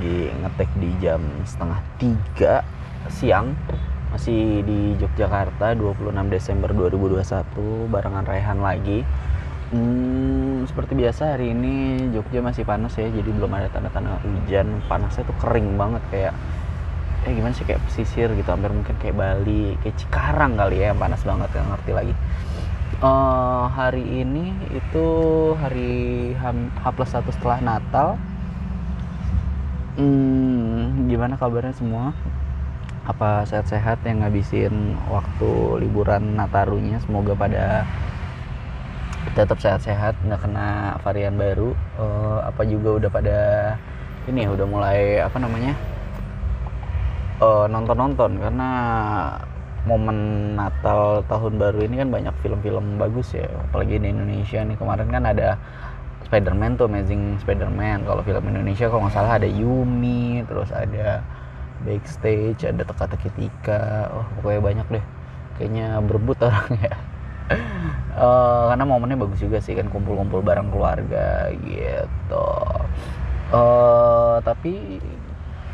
lagi ngetek di jam 2:30 siang, masih di Yogyakarta, 26 Desember 2021, barengan Raihan lagi. Seperti biasa hari ini Jogja masih panas ya, jadi belum ada tanda-tanda hujan. Panasnya tuh kering banget, kayak gimana sih, kayak pesisir gitu, hampir mungkin kayak Bali, kayak Cikarang kali ya, yang panas banget, gak ngerti lagi. Hari ini itu hari H+1 setelah Natal. Gimana kabarnya semua? Apa sehat-sehat yang ngabisin waktu liburan Natarunya? Semoga pada tetap sehat-sehat, nggak kena varian baru. Apa juga udah pada ini ya, udah mulai nonton-nonton, karena momen Natal tahun baru ini kan banyak film-film bagus ya, apalagi di Indonesia nih. Kemarin kan ada Spider-Man tuh, Amazing Spider-Man. Kalau film Indonesia kalau nggak salah ada Yumi, terus ada Backstage, ada Teka-Teki Tika. Pokoknya banyak deh, kayaknya berebut orang ya. Karena momennya bagus juga sih kan, kumpul-kumpul bareng keluarga gitu. Tapi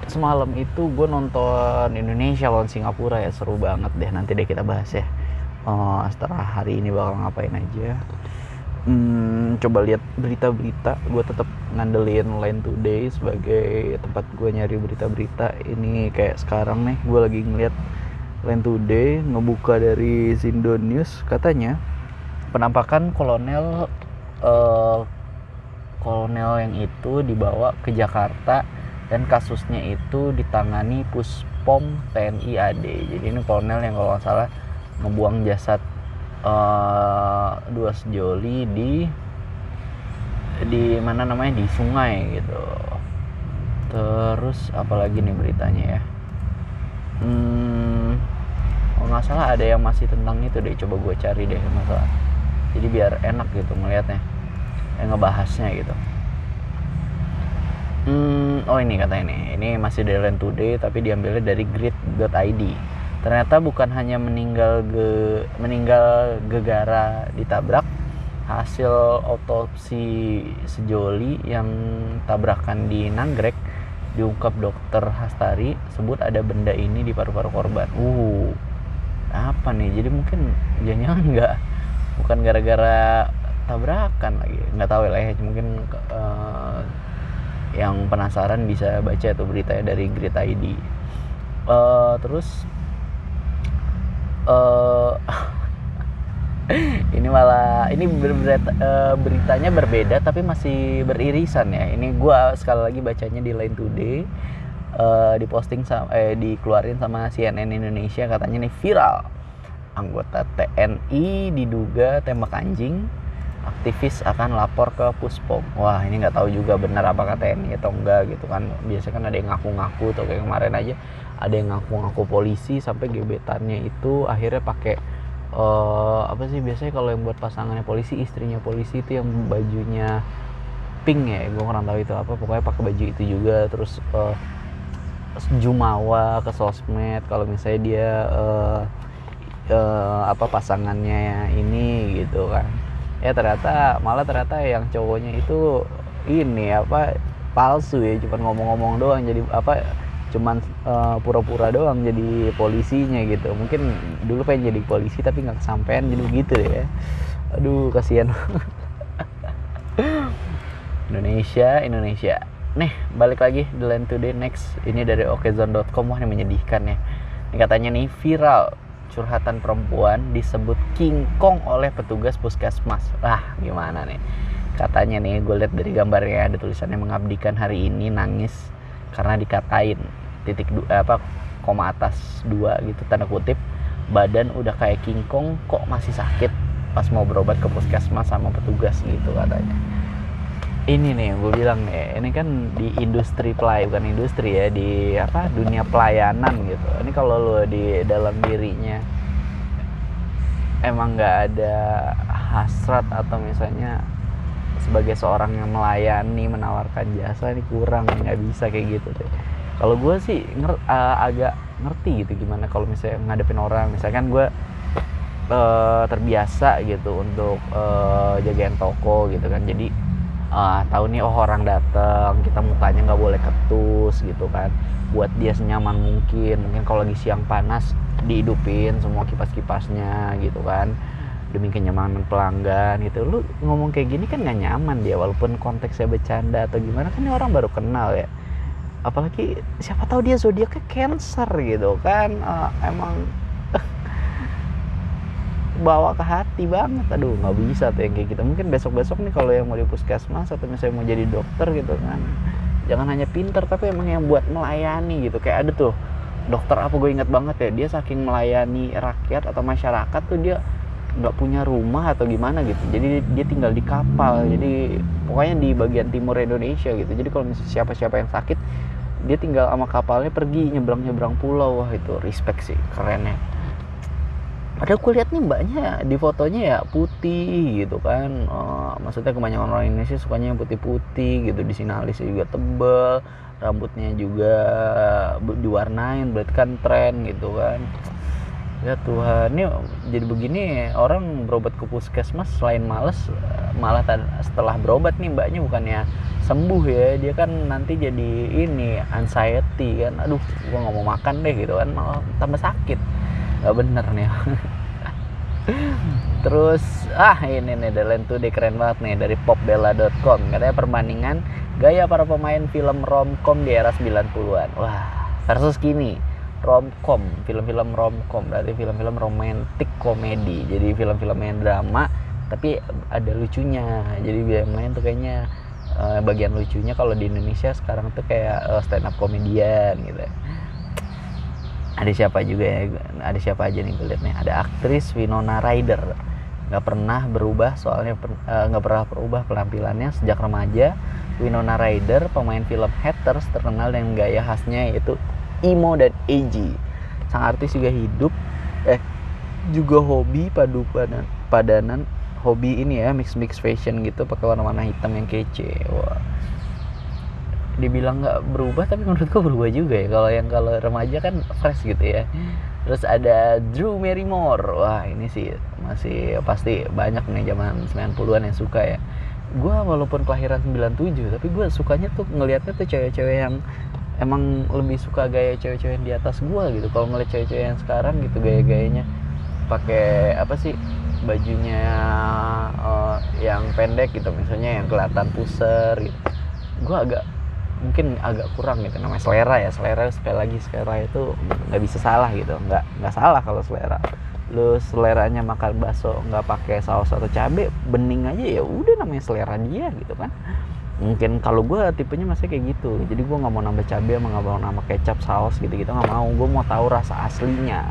semalam itu gue nonton Indonesia lawan Singapura ya, seru banget deh. Nanti deh kita bahas ya setelah hari ini bakal ngapain aja. Coba lihat berita-berita. Gue tetap ngandelin Line Today sebagai tempat gue nyari berita-berita. Ini kayak sekarang nih, gue lagi ngeliat Line Today ngebuka dari Zindo News. Katanya penampakan kolonel yang itu dibawa ke Jakarta, dan kasusnya itu ditangani Puspom TNI AD. Jadi ini kolonel yang kalau nggak salah ngebuang jasad dua sejoli di mana namanya, di sungai gitu. Terus apalagi nih beritanya ya, kalau nggak salah ada yang masih tentang itu deh, coba gue cari deh masalah, jadi biar enak gitu ngelihatnya, ngebahasnya gitu. Ini katanya ini masih dari Line Today tapi diambilnya dari grid.id. Ternyata bukan hanya meninggal gegara ditabrak. Hasil otopsi sejoli yang tabrakan di Nagreg, diungkap dokter Hastari, sebut ada benda ini di paru-paru korban. Apa nih? Jadi mungkin jangan-jangan bukan gara-gara tabrakan lagi, nggak tahu lah ya. Mungkin yang penasaran bisa baca tuh beritanya dari Grid.id. Terus ini beritanya berbeda tapi masih beririsan ya. Ini gue sekali lagi bacanya di Line Today, diposting dikeluarin sama CNN Indonesia. Katanya nih, viral anggota TNI diduga tembak anjing, aktivis akan lapor ke Puspom. Wah, ini nggak tahu juga benar apakah TNI atau enggak gitu kan. Biasanya kan ada yang ngaku-ngaku, atau kayak kemarin aja ada yang ngaku-ngaku polisi sampai gebetannya itu akhirnya pakai apa sih biasanya kalau yang buat pasangannya polisi, istrinya polisi itu yang bajunya pink ya, gue kurang tahu itu apa, pokoknya pakai baju itu juga. Terus jumawa ke sosmed kalau misalnya dia pasangannya ini gitu kan. Ternyata yang cowoknya itu ini palsu ya, cuman ngomong-ngomong doang, jadi cuman pura-pura doang jadi polisinya gitu. Mungkin dulu pengen jadi polisi tapi nggak kesampean, jadi begitu deh ya. Aduh, kasihan. Indonesia. Nih, balik lagi di Line Today next. Ini dari okezone.com. Wah, ini menyedihkan ya. Ini katanya nih, viral curhatan perempuan disebut King Kong oleh petugas puskesmas. Gimana nih? Katanya nih, gue lihat dari gambarnya ada tulisannya, mengabdikan hari ini, nangis karena dikatain koma atas 2 gitu, tanda kutip, badan udah kayak King Kong kok masih sakit pas mau berobat ke puskesmas sama petugas gitu katanya. Ini nih yang gue bilang nih, ini kan di industri bukan industri ya, di dunia pelayanan gitu. Ini kalau lo di dalam dirinya emang nggak ada hasrat atau misalnya sebagai seorang yang melayani, menawarkan jasa, ini kurang, nggak bisa kayak gitu deh. Kalau gue sih agak ngerti gitu gimana kalau misalnya ngadepin orang. Misalkan gue terbiasa gitu untuk jagain toko gitu kan, jadi tahu nih, orang datang, kita mukanya nggak boleh ketus gitu kan, buat dia senyaman mungkin kalau lagi siang panas dihidupin semua kipas-kipasnya gitu kan, demi kenyamanan pelanggan gitu. Lu ngomong kayak gini kan nggak nyaman dia, walaupun konteksnya bercanda atau gimana, kan ini orang baru kenal ya, apalagi siapa tahu dia zodiaknya Cancer gitu kan, emang bawa ke hati banget. Aduh, nggak bisa tuh yang kayak gitu. Mungkin besok-besok nih kalau yang mau di puskesmas atau misalnya mau jadi dokter gitu kan, jangan hanya pinter tapi emang yang buat melayani gitu. Kayak ada tuh dokter apa, gue inget banget ya, dia saking melayani rakyat atau masyarakat tuh dia nggak punya rumah atau gimana gitu, jadi dia tinggal di kapal. Jadi pokoknya di bagian timur Indonesia gitu. Jadi kalau misalnya siapa-siapa yang sakit, dia tinggal sama kapalnya pergi nyebrang pulau. Wah, itu respect sih, keren ya. Padahal gue lihat nih mbaknya di fotonya ya putih gitu kan, maksudnya kebanyakan orang Indonesia sukanya yang putih-putih gitu. Di sini alisnya juga tebel, rambutnya juga diwarnain, berarti kan tren gitu kan. Ya Tuhan, ini jadi begini orang berobat ke puskesmas selain males, malah setelah berobat nih mbaknya bukannya sembuh ya, dia kan nanti jadi ini anxiety kan, aduh gua nggak mau makan deh gitu kan, malah tambah sakit. Nggak bener nih. Terus ini nih The Land Today keren banget nih dari popbella.com, katanya perbandingan gaya para pemain film romcom di era 90-an. Wah, versus kini romcom, film-film romcom berarti film-film romantic komedi. Jadi film-film yang drama tapi ada lucunya. Jadi yang lain tuh kayaknya bagian lucunya kalau di Indonesia sekarang tuh kayak stand up komedian gitu. Ada siapa juga ya? Ada siapa aja nih gue liat nih? Ada aktris Winona Ryder, nggak pernah berubah soalnya, nggak pernah berubah penampilannya sejak remaja. Winona Ryder, pemain film Hatters, terkenal dengan gaya khasnya yaitu emo dan edgy. Sang artis juga juga hobi padanan hobi ini ya, mix fashion gitu, pakai warna-warna hitam yang kece. Wah, dibilang nggak berubah tapi menurutku berubah juga ya. Kalau remaja kan fresh gitu ya. Terus ada Drew Barrymore. Wah, ini sih masih pasti banyak nih zaman 90-an yang suka ya. Gue walaupun kelahiran 97 tapi gue sukanya tuh ngelihatnya tuh cewek-cewek yang emang lebih suka gaya cewek-cewek yang di atas gue gitu. Kalau ngeliat cewek-cewek yang sekarang gitu gaya-gayanya pakai apa sih, bajunya yang pendek gitu misalnya, yang kelihatan puser gitu, gue mungkin agak kurang gitu. Namanya selera ya, selera itu nggak bisa salah gitu, nggak salah kalau selera. Lu seleranya makan bakso nggak pakai saus atau cabe, bening aja, ya udah namanya selera dia gitu kan. Mungkin kalau gue tipenya masih kayak gitu, jadi gue nggak mau nambah cabe, nggak mau nambah kecap, saus gitu nggak mau. Gue mau tahu rasa aslinya.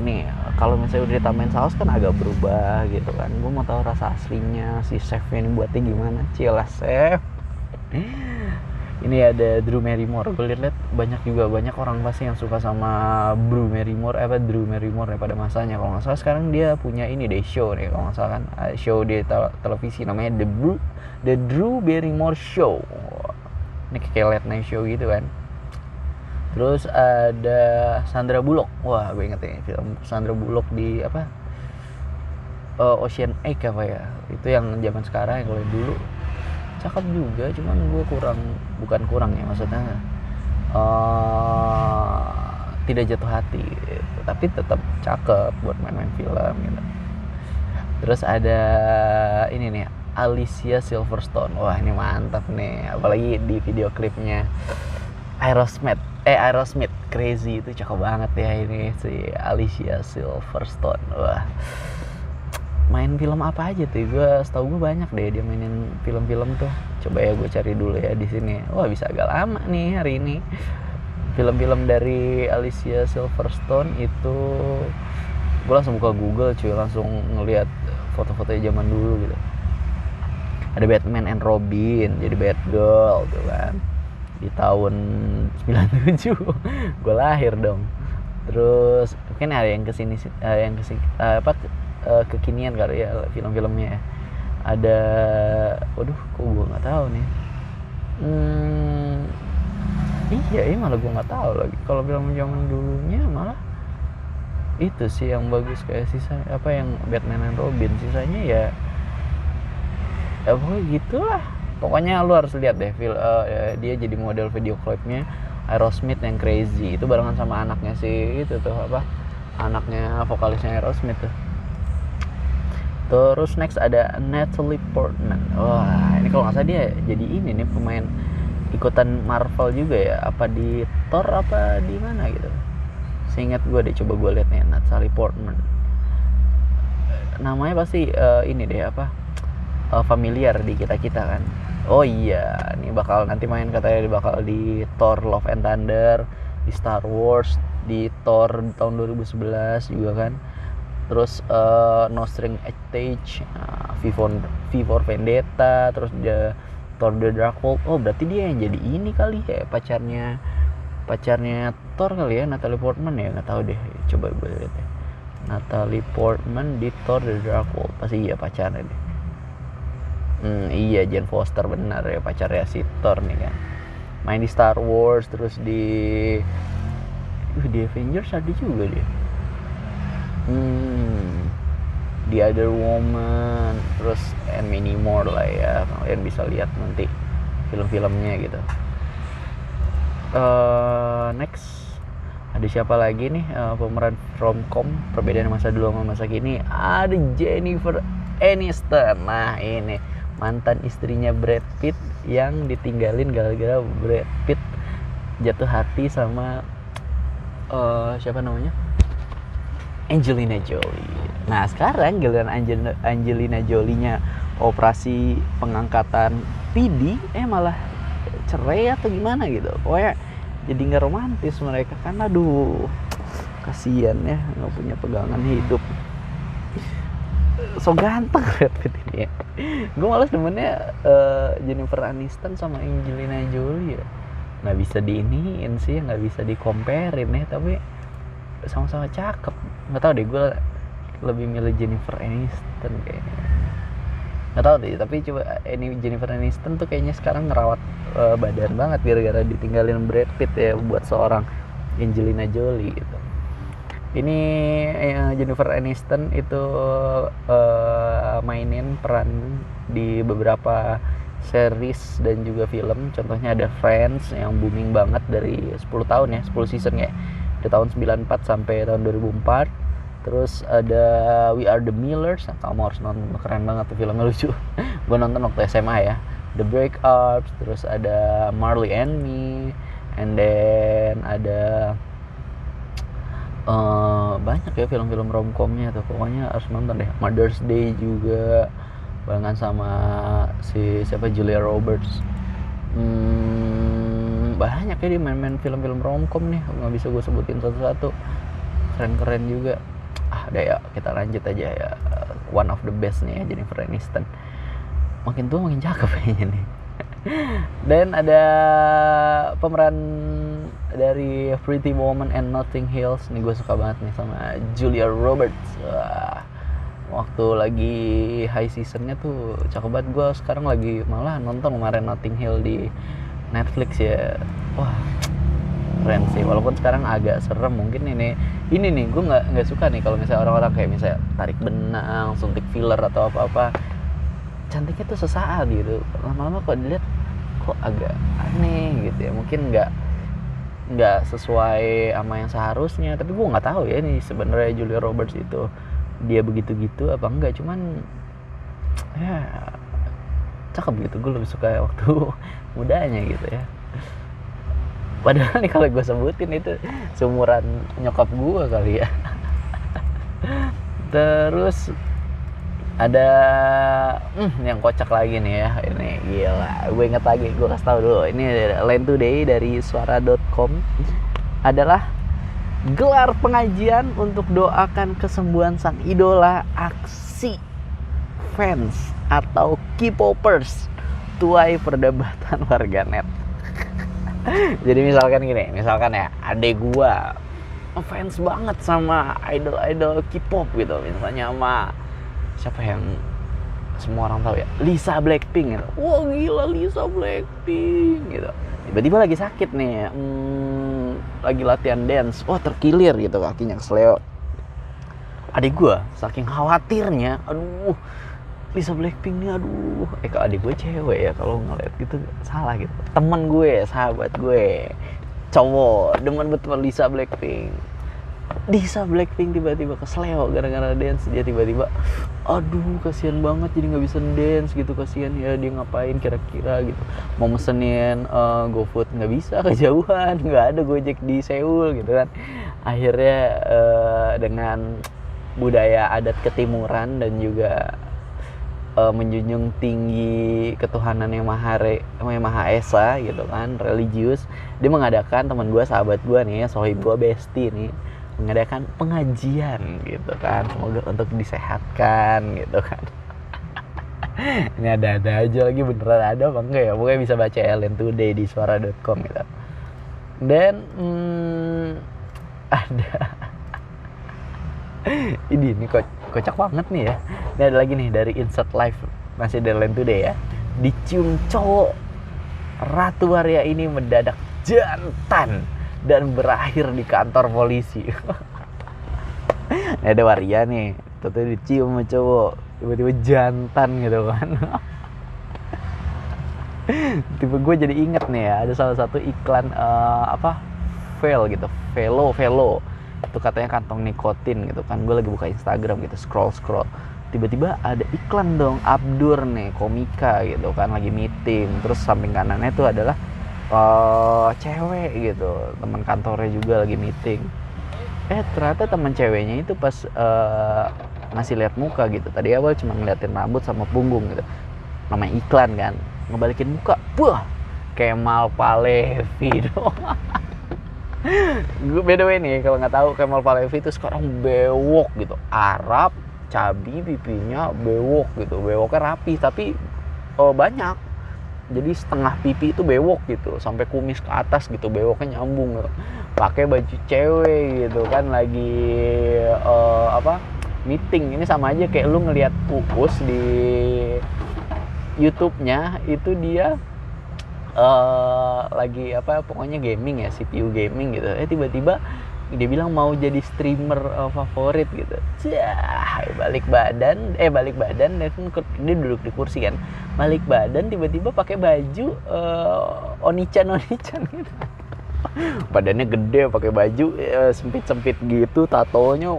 Nih kalau misalnya udah ditambahin saus kan agak berubah gitu kan. Gue mau tahu rasa aslinya si chefnya ini buatnya gimana. Cilah chef. Ini ada Drew Barrymore. Gue lihat banyak orang pasti yang suka sama Drew Barrymore ya pada masanya. Kalau nggak salah sekarang dia punya ini deh, show nih kalau nggak salah kan, show di televisi namanya The Drew Barrymore Show. Ini kayak late night show gitu kan. Terus ada Sandra Bullock. Wah, gue inget ya film Sandra Bullock di apa, Ocean Egg apa ya, itu yang zaman sekarang. Yang kalau dulu cakep juga, cuman gue bukan kurang ya, maksudnya tidak jatuh hati gitu. Tapi tetap cakep buat main-main film gitu. Terus ada ini nih, Alicia Silverstone. Wah, ini mantap nih, apalagi di video klipnya Aerosmith Crazy, itu cakep banget ya ini si Alicia Silverstone. Wah, main film apa aja tuh? Setahu gue banyak deh dia mainin film-film tuh. Coba ya gue cari dulu ya di sini. Wah, bisa agak lama nih hari ini. Film-film dari Alicia Silverstone itu gue langsung buka Google cuy, langsung ngelihat foto-fotonya zaman dulu gitu. Ada Batman and Robin, jadi Batgirl tuh kan, di tahun 97. Gue lahir dong. Terus mungkin ada yang kesini kekinian kali ya film-filmnya. Ada, waduh kok gue nggak tahu nih. Iya malah gue nggak tahu lagi. Kalau film zaman dulunya malah itu sih yang bagus, kayak sisa apa yang Batman and Robin, sisanya ya pokoknya gitulah. Pokoknya lu harus lihat deh dia jadi model video klipnya Aerosmith yang Crazy. Itu barengan sama anaknya sih itu tuh apa? Anaknya vokalisnya Aerosmith tuh. Terus next ada Natalie Portman. Wah, ini kalau nggak salah dia jadi ini nih pemain ikutan Marvel juga ya. Apa di Thor apa di mana gitu. Seingat gue deh, coba gue lihat nih Natalie Portman. Namanya pasti ini deh apa? Familiar di kita-kita kan. Oh iya, ini bakal nanti main katanya bakal di Thor Love and Thunder, di Star Wars, di Thor tahun 2011 juga kan. Terus No String Attached, V for Vendetta, terus Thor The Dark World. Oh berarti dia yang jadi ini kali ya, pacarnya Thor kali ya, Natalie Portman ya, nggak tahu deh, coba gue lihat ya. Natalie Portman di Thor The Dark World, pasti iya pacarnya deh. Iya, Jane Foster benar ya, pacarnya si Thor nih kan. Main di Star Wars, terus di Avengers ada juga dia. The Other Woman, terus and many more lah ya, kalian bisa lihat nanti film-filmnya gitu. Next ada siapa lagi nih pemeran romcom perbedaan masa dulu sama masa kini? Ada Jennifer Aniston. Nah ini mantan istrinya Brad Pitt yang ditinggalin gara-gara Brad Pitt jatuh hati sama siapa namanya? Angelina Jolie. Nah sekarang giliran Angelina Jolie-nya operasi pengangkatan PD malah cerai atau gimana gitu. Pokoknya jadi nggak romantis mereka kan. Aduh, kasihan ya, nggak punya pegangan hidup. So ganteng Brad Pitt ini ya. Gue malas demennya Jennifer Aniston sama Angelina Jolie ya. Nggak bisa diiniin sih, nggak bisa dikomparin ya, tapi sama-sama cakep. Nggak tahu deh, gue lebih milih Jennifer Aniston kayaknya. Nggak tahu deh, tapi coba ini Jennifer Aniston tuh kayaknya sekarang ngerawat badan banget gara-gara ditinggalin Brad Pitt ya buat seorang Angelina Jolie gitu. Ini Jennifer Aniston itu mainin peran di beberapa series dan juga film. Contohnya ada Friends yang booming banget dari 10 tahun ya, 10 season ya. Dari tahun 94 sampai tahun 2004. Terus ada We Are The Millers, kamu harus nonton, keren banget tuh filmnya, lucu. Gue nonton waktu SMA ya. The Breakups, terus ada Marley and Me, and then ada banyak ya film-film romcomnya tuh, pokoknya harus nonton deh. Mother's Day juga barengan sama si siapa, Julia Roberts. Banyak ya dia main-main film-film romcom nih, nggak bisa gue sebutin satu-satu, keren-keren juga. Udah ya, kita lanjut aja ya. One of the best nih ya, Jennifer Aniston. Makin tua makin cakep kayaknya nih. Dan ada pemeran dari Pretty Woman and Notting Hills. Nih gue suka banget nih sama Julia Roberts. Waktu lagi high seasonnya tuh cakep banget. Gue sekarang lagi malah nonton kemarin Notting Hill di Netflix ya. Wah, keren sih. Walaupun sekarang agak serem mungkin ini nih gue nggak suka nih kalau misalnya orang-orang kayak misalnya tarik benang, suntik filler atau apa-apa. Cantiknya tuh sesaat gitu, lama-lama kok dilihat kok agak aneh gitu ya. Mungkin nggak sesuai sama yang seharusnya. Tapi gue nggak tahu ya ini sebenarnya Julia Roberts itu dia begitu-gitu apa enggak. Cuman ya cakep gitu. Gue lebih suka waktu mudanya gitu ya. Padahal nih kalau gue sebutin itu seumuran nyokap gue kali ya. Terus ada yang kocak lagi nih ya. Ini gila, gue inget lagi, gue kasih tahu dulu. Ini Line Today dari suara.com adalah gelar pengajian untuk doakan kesembuhan sang idola. Aksi fans atau K-popers tuai perdebatan warganet. Jadi misalkan ya, adek gua fans banget sama idol K-pop gitu, misalnya sama siapa yang semua orang tahu ya, Lisa Blackpink gitu. Wah gila Lisa Blackpink gitu. Tiba-tiba lagi sakit nih, lagi latihan dance, wah terkilir gitu kakinya, kesleo. Adek gua saking khawatirnya, aduh Lisa Blackpink nih, aduh. Kalau adik gue cewek ya, kalau ngeliat gitu salah gitu. Temen gue, sahabat gue, cowok, demen betul Lisa Blackpink. Lisa Blackpink tiba-tiba kesleo gara-gara dance. Dia tiba-tiba, aduh kasihan banget jadi nggak bisa dance gitu, kasihan ya. Dia ngapain kira-kira gitu, mau mesenin GoFood nggak bisa, kejauhan, nggak ada Gojek di Seoul gitu kan. Akhirnya dengan budaya adat ketimuran dan juga menjunjung tinggi ketuhanan yang Maha Esa gitu kan, religius, dia mengadakan, teman gue, sahabat gue nih, sohib gue, bestie nih, mengadakan pengajian gitu kan, semoga untuk disehatkan gitu kan. Ini ada aja lagi, beneran ada apa enggak ya, pokoknya bisa baca LN Today di suara.com gitu. Dan ada ini kocak banget nih ya. Ini ada lagi nih dari Insert Live, masih dari LN Today ya. Dicium cowok, Ratu Waria ini mendadak jantan dan berakhir di kantor polisi. Ini ada Waria nih, tentu dicium sama cowok, tiba-tiba jantan gitu kan. Tiba gue jadi inget nih ya, ada salah satu iklan Velo gitu, Velo itu katanya kantong nikotin gitu kan. Gue lagi buka Instagram gitu, scroll, tiba-tiba ada iklan dong, Abdur nih, komika gitu kan, lagi meeting, terus samping kanannya itu adalah cewek gitu, teman kantornya juga lagi meeting. Ternyata teman ceweknya itu pas ngasih lihat muka gitu, tadi awal cuma ngeliatin rambut sama punggung gitu, namanya iklan kan, ngebalikin muka, wah, Kemal Palevi dong. Gue beda nih, kalau nggak tahu, Kemal Palevi itu sekarang bewok gitu, Arab, cabi, pipinya bewok gitu, bewoknya rapi tapi banyak. Jadi setengah pipi itu bewok gitu, sampai kumis ke atas gitu, bewoknya nyambung gitu. Pakai baju cewek gitu kan, lagi meeting. Ini sama aja kayak lu ngelihat Uus di YouTube-nya, itu dia lagi pokoknya gaming ya, CPU gaming gitu. Tiba-tiba dia bilang mau jadi streamer favorit gitu. Balik badan dan dia duduk di kursi kan, balik badan tiba-tiba pakai baju onichan gitu. Badannya gede, pakai baju sempit gitu, tatonya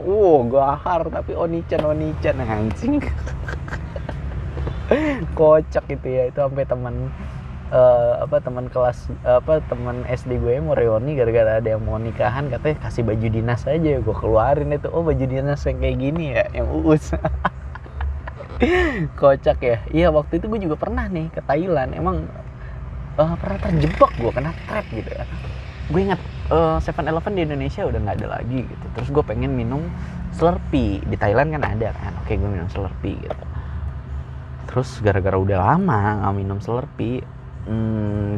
gahar tapi onichan anjing. Kocak gitu ya. Itu sampai teman teman SD gue mau reuni gara-gara ada yang mau nikahan, katanya kasih baju dinas aja. Gue keluarin itu, baju dinas yang kayak gini ya, yang Uus. Kocak ya. Iya, waktu itu gue juga pernah nih ke Thailand. Emang pernah terjebak gue kena trap gitu ya. Gue ingat 7-Eleven di Indonesia udah nggak ada lagi gitu. Terus gue pengen minum Slurpee, di Thailand kan ada kan. Oke, gue minum Slurpee gitu. Terus gara-gara udah lama nggak minum Slurpee,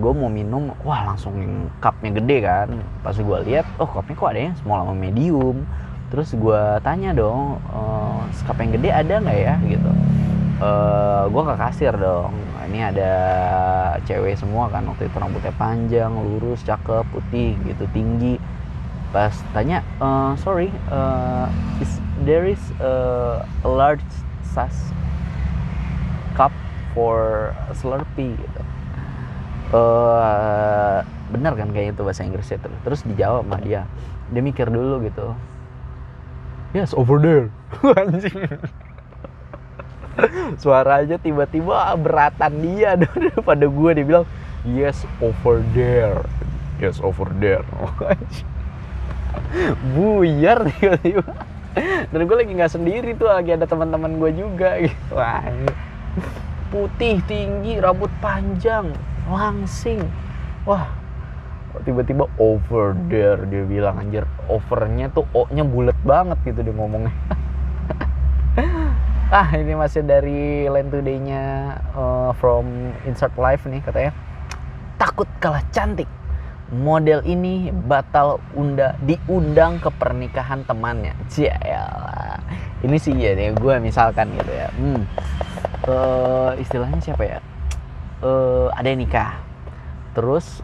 gue mau minum, langsung cupnya gede kan. Pas gue lihat, cupnya kok ada yang small sama medium. Terus gue tanya dong, cup yang gede ada nggak ya gitu. Gue ke kasir dong. Ini ada cewek semua kan, waktu itu rambutnya panjang, lurus, cakep, putih gitu, tinggi. Pas tanya, sorry, there is a large size cup for Slurpee gitu. Benar kan kayak itu bahasa Inggrisnya. Terus dijawab sama dia mikir dulu gitu, yes over there. Anjing. Suara aja tiba-tiba beratan dia daripada gue. Dia bilang yes over there. Buyar tiba-tiba. Dan gue lagi nggak sendiri tuh, lagi ada teman-teman gue juga gitu. Putih, tinggi, rambut panjang, langsing. Tiba-tiba over there dia bilang. Anjir, overnya tuh O-nya bulat banget gitu dia ngomongnya. Ini masih dari LN Today-nya from Insert Live nih, katanya takut kalah cantik, model ini batal diundang ke pernikahan temannya. Cialah. Ini sih ya nih, gue misalkan gitu ya. Istilahnya siapa ya? Ada yang nikah. Terus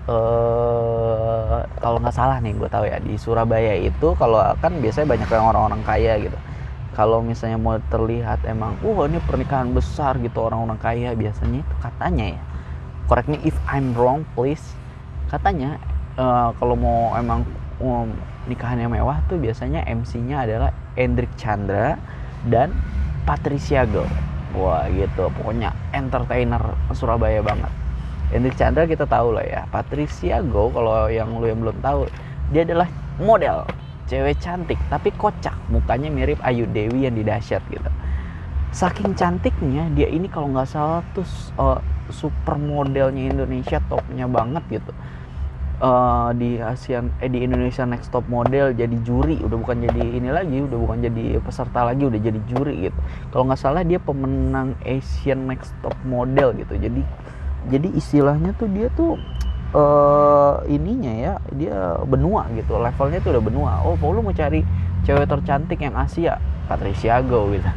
kalau nggak salah nih, gue tahu ya, di Surabaya itu kalau kan biasanya banyak yang orang-orang kaya gitu. kalau misalnya mau terlihat emang ini pernikahan besar gitu orang-orang kaya, biasanya itu katanya ya, correct me if I'm wrong please, katanya kalau mau emang nikahannya mewah tuh biasanya MC-nya adalah Hendrik Chandra dan Patricia Go. Wah gitu, pokoknya entertainer Surabaya banget. Hendrik Chandra kita tahu lah ya. Patricia Go kalau yang lu yang belum tahu, dia adalah model, cewek cantik tapi kocak, mukanya mirip Ayu Dewi yang di Dahsyat gitu. Saking cantiknya dia ini kalau nggak salah tuh super modelnya Indonesia, topnya banget gitu. Di Indonesia Next Top Model jadi juri, udah bukan jadi ini lagi, udah bukan jadi peserta lagi, udah jadi juri gitu. Kalau nggak salah dia pemenang Asian Next Top Model gitu. Jadi istilahnya tuh dia tuh ininya ya, dia benua gitu, levelnya tuh udah benua. Lu mau cari cewek tercantik yang Asia, Patricia Go gitu.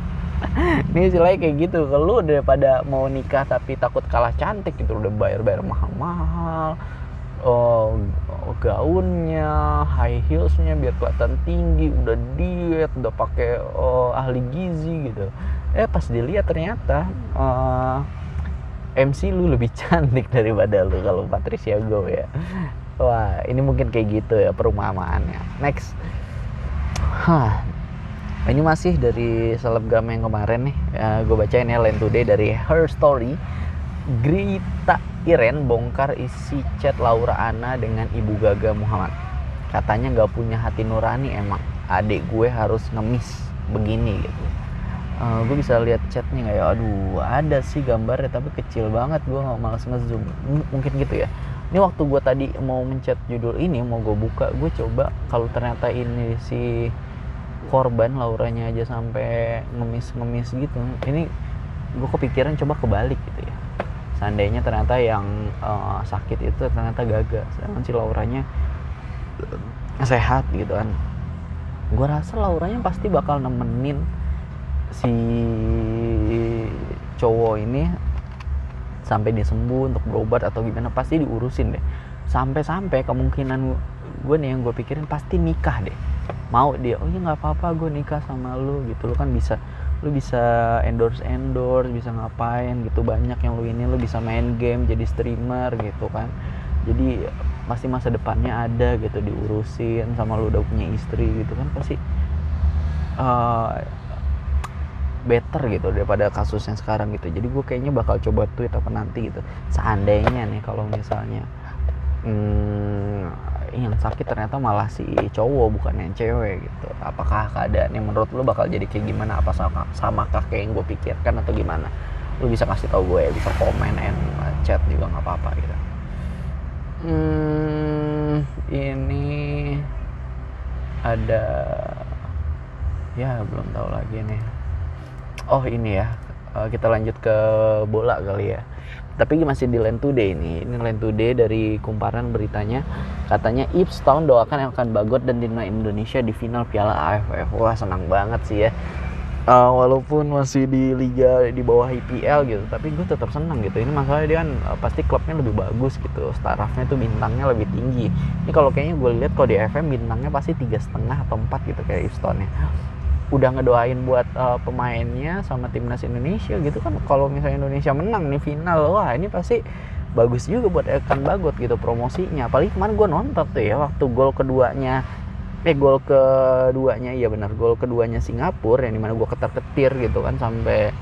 Ini istilahnya kayak gitu. Kalau daripada mau nikah tapi takut kalah cantik gitu, udah bayar mahal-mahal, gaunnya, high heelsnya biar kelihatan tinggi, udah diet, udah pakai ahli gizi gitu. Pas dilihat ternyata MC lu lebih cantik daripada lu kalau Patricia Go ya. Wah, ini mungkin kayak gitu ya perumpamaannya. Next. Ini masih dari selebgram yang kemarin nih. Gue bacain ya, Line Today dari Her Story. Grita Iren bongkar isi chat Laura Anna dengan Ibu Gaga Muhammad. Katanya gak punya hati nurani emang. Adik gue harus ngemis begini gitu. Gue bisa lihat chatnya nggak ya? Aduh, ada sih gambarnya tapi kecil banget, gue nggak malas ngezoom. Mungkin gitu ya. Ini waktu gue tadi mau mencet judul ini, mau gue buka, gue coba kalau ternyata ini si korban Lauranya aja sampai ngemis gitu. Ini gue kepikiran coba kebalik gitu ya. Seandainya ternyata yang sakit itu ternyata Gaga, sedangkan si Lauranya sehat gitu kan. Gue rasa Lauranya pasti bakal nemenin si cowok ini sampai dia sembuh untuk berobat atau gimana, pasti diurusin deh. Sampai kemungkinan gue nih yang gue pikirin pasti nikah deh. Mau dia, ya nggak apa-apa gue nikah sama lu gitu. Lu kan bisa endorse, bisa ngapain gitu, banyak yang lu bisa main game, jadi streamer gitu kan. Jadi pasti masa depannya ada gitu, diurusin sama lu udah punya istri gitu kan, pasti better gitu daripada kasusnya sekarang gitu. Jadi gue kayaknya bakal coba tweet apa nanti gitu, seandainya nih kalau misalnya yang sakit ternyata malah si cowok bukan yang cewek gitu. Apakah keadaannya menurut lu bakal jadi kayak gimana? Apa samakah kayak yang gue pikirkan atau gimana? Lu bisa kasih tahu gue ya, bisa komen and chat juga nggak apa-apa gitu. Ini ada ya, belum tahu lagi nih. Ini ya, kita lanjut ke bola kali ya. Tapi masih di Line Today nih. Ini Line Today dari kumparan beritanya. Katanya Ips Town doakan Elkan Bagot dan timnas Indonesia di final Piala AFF. Wah, senang banget sih ya. Walaupun masih di liga di bawah IPL gitu, tapi gue tetap senang gitu. Ini masalahnya dia kan pasti klubnya lebih bagus gitu. Starafnya tuh bintangnya lebih tinggi. Ini kalau kayaknya gue lihat kalau di FM bintangnya pasti 3,5 atau 4 gitu kayak Ips Town-nya. Udah ngedoain buat pemainnya sama timnas Indonesia gitu kan. Kalau misalnya Indonesia menang nih final, wah ini pasti bagus juga buat Elkan Bagot gitu promosinya. Apalagi kemarin gue nonton tuh ya waktu gol keduanya gol keduanya Singapura yang dimana gue ketar-ketir gitu kan, sampai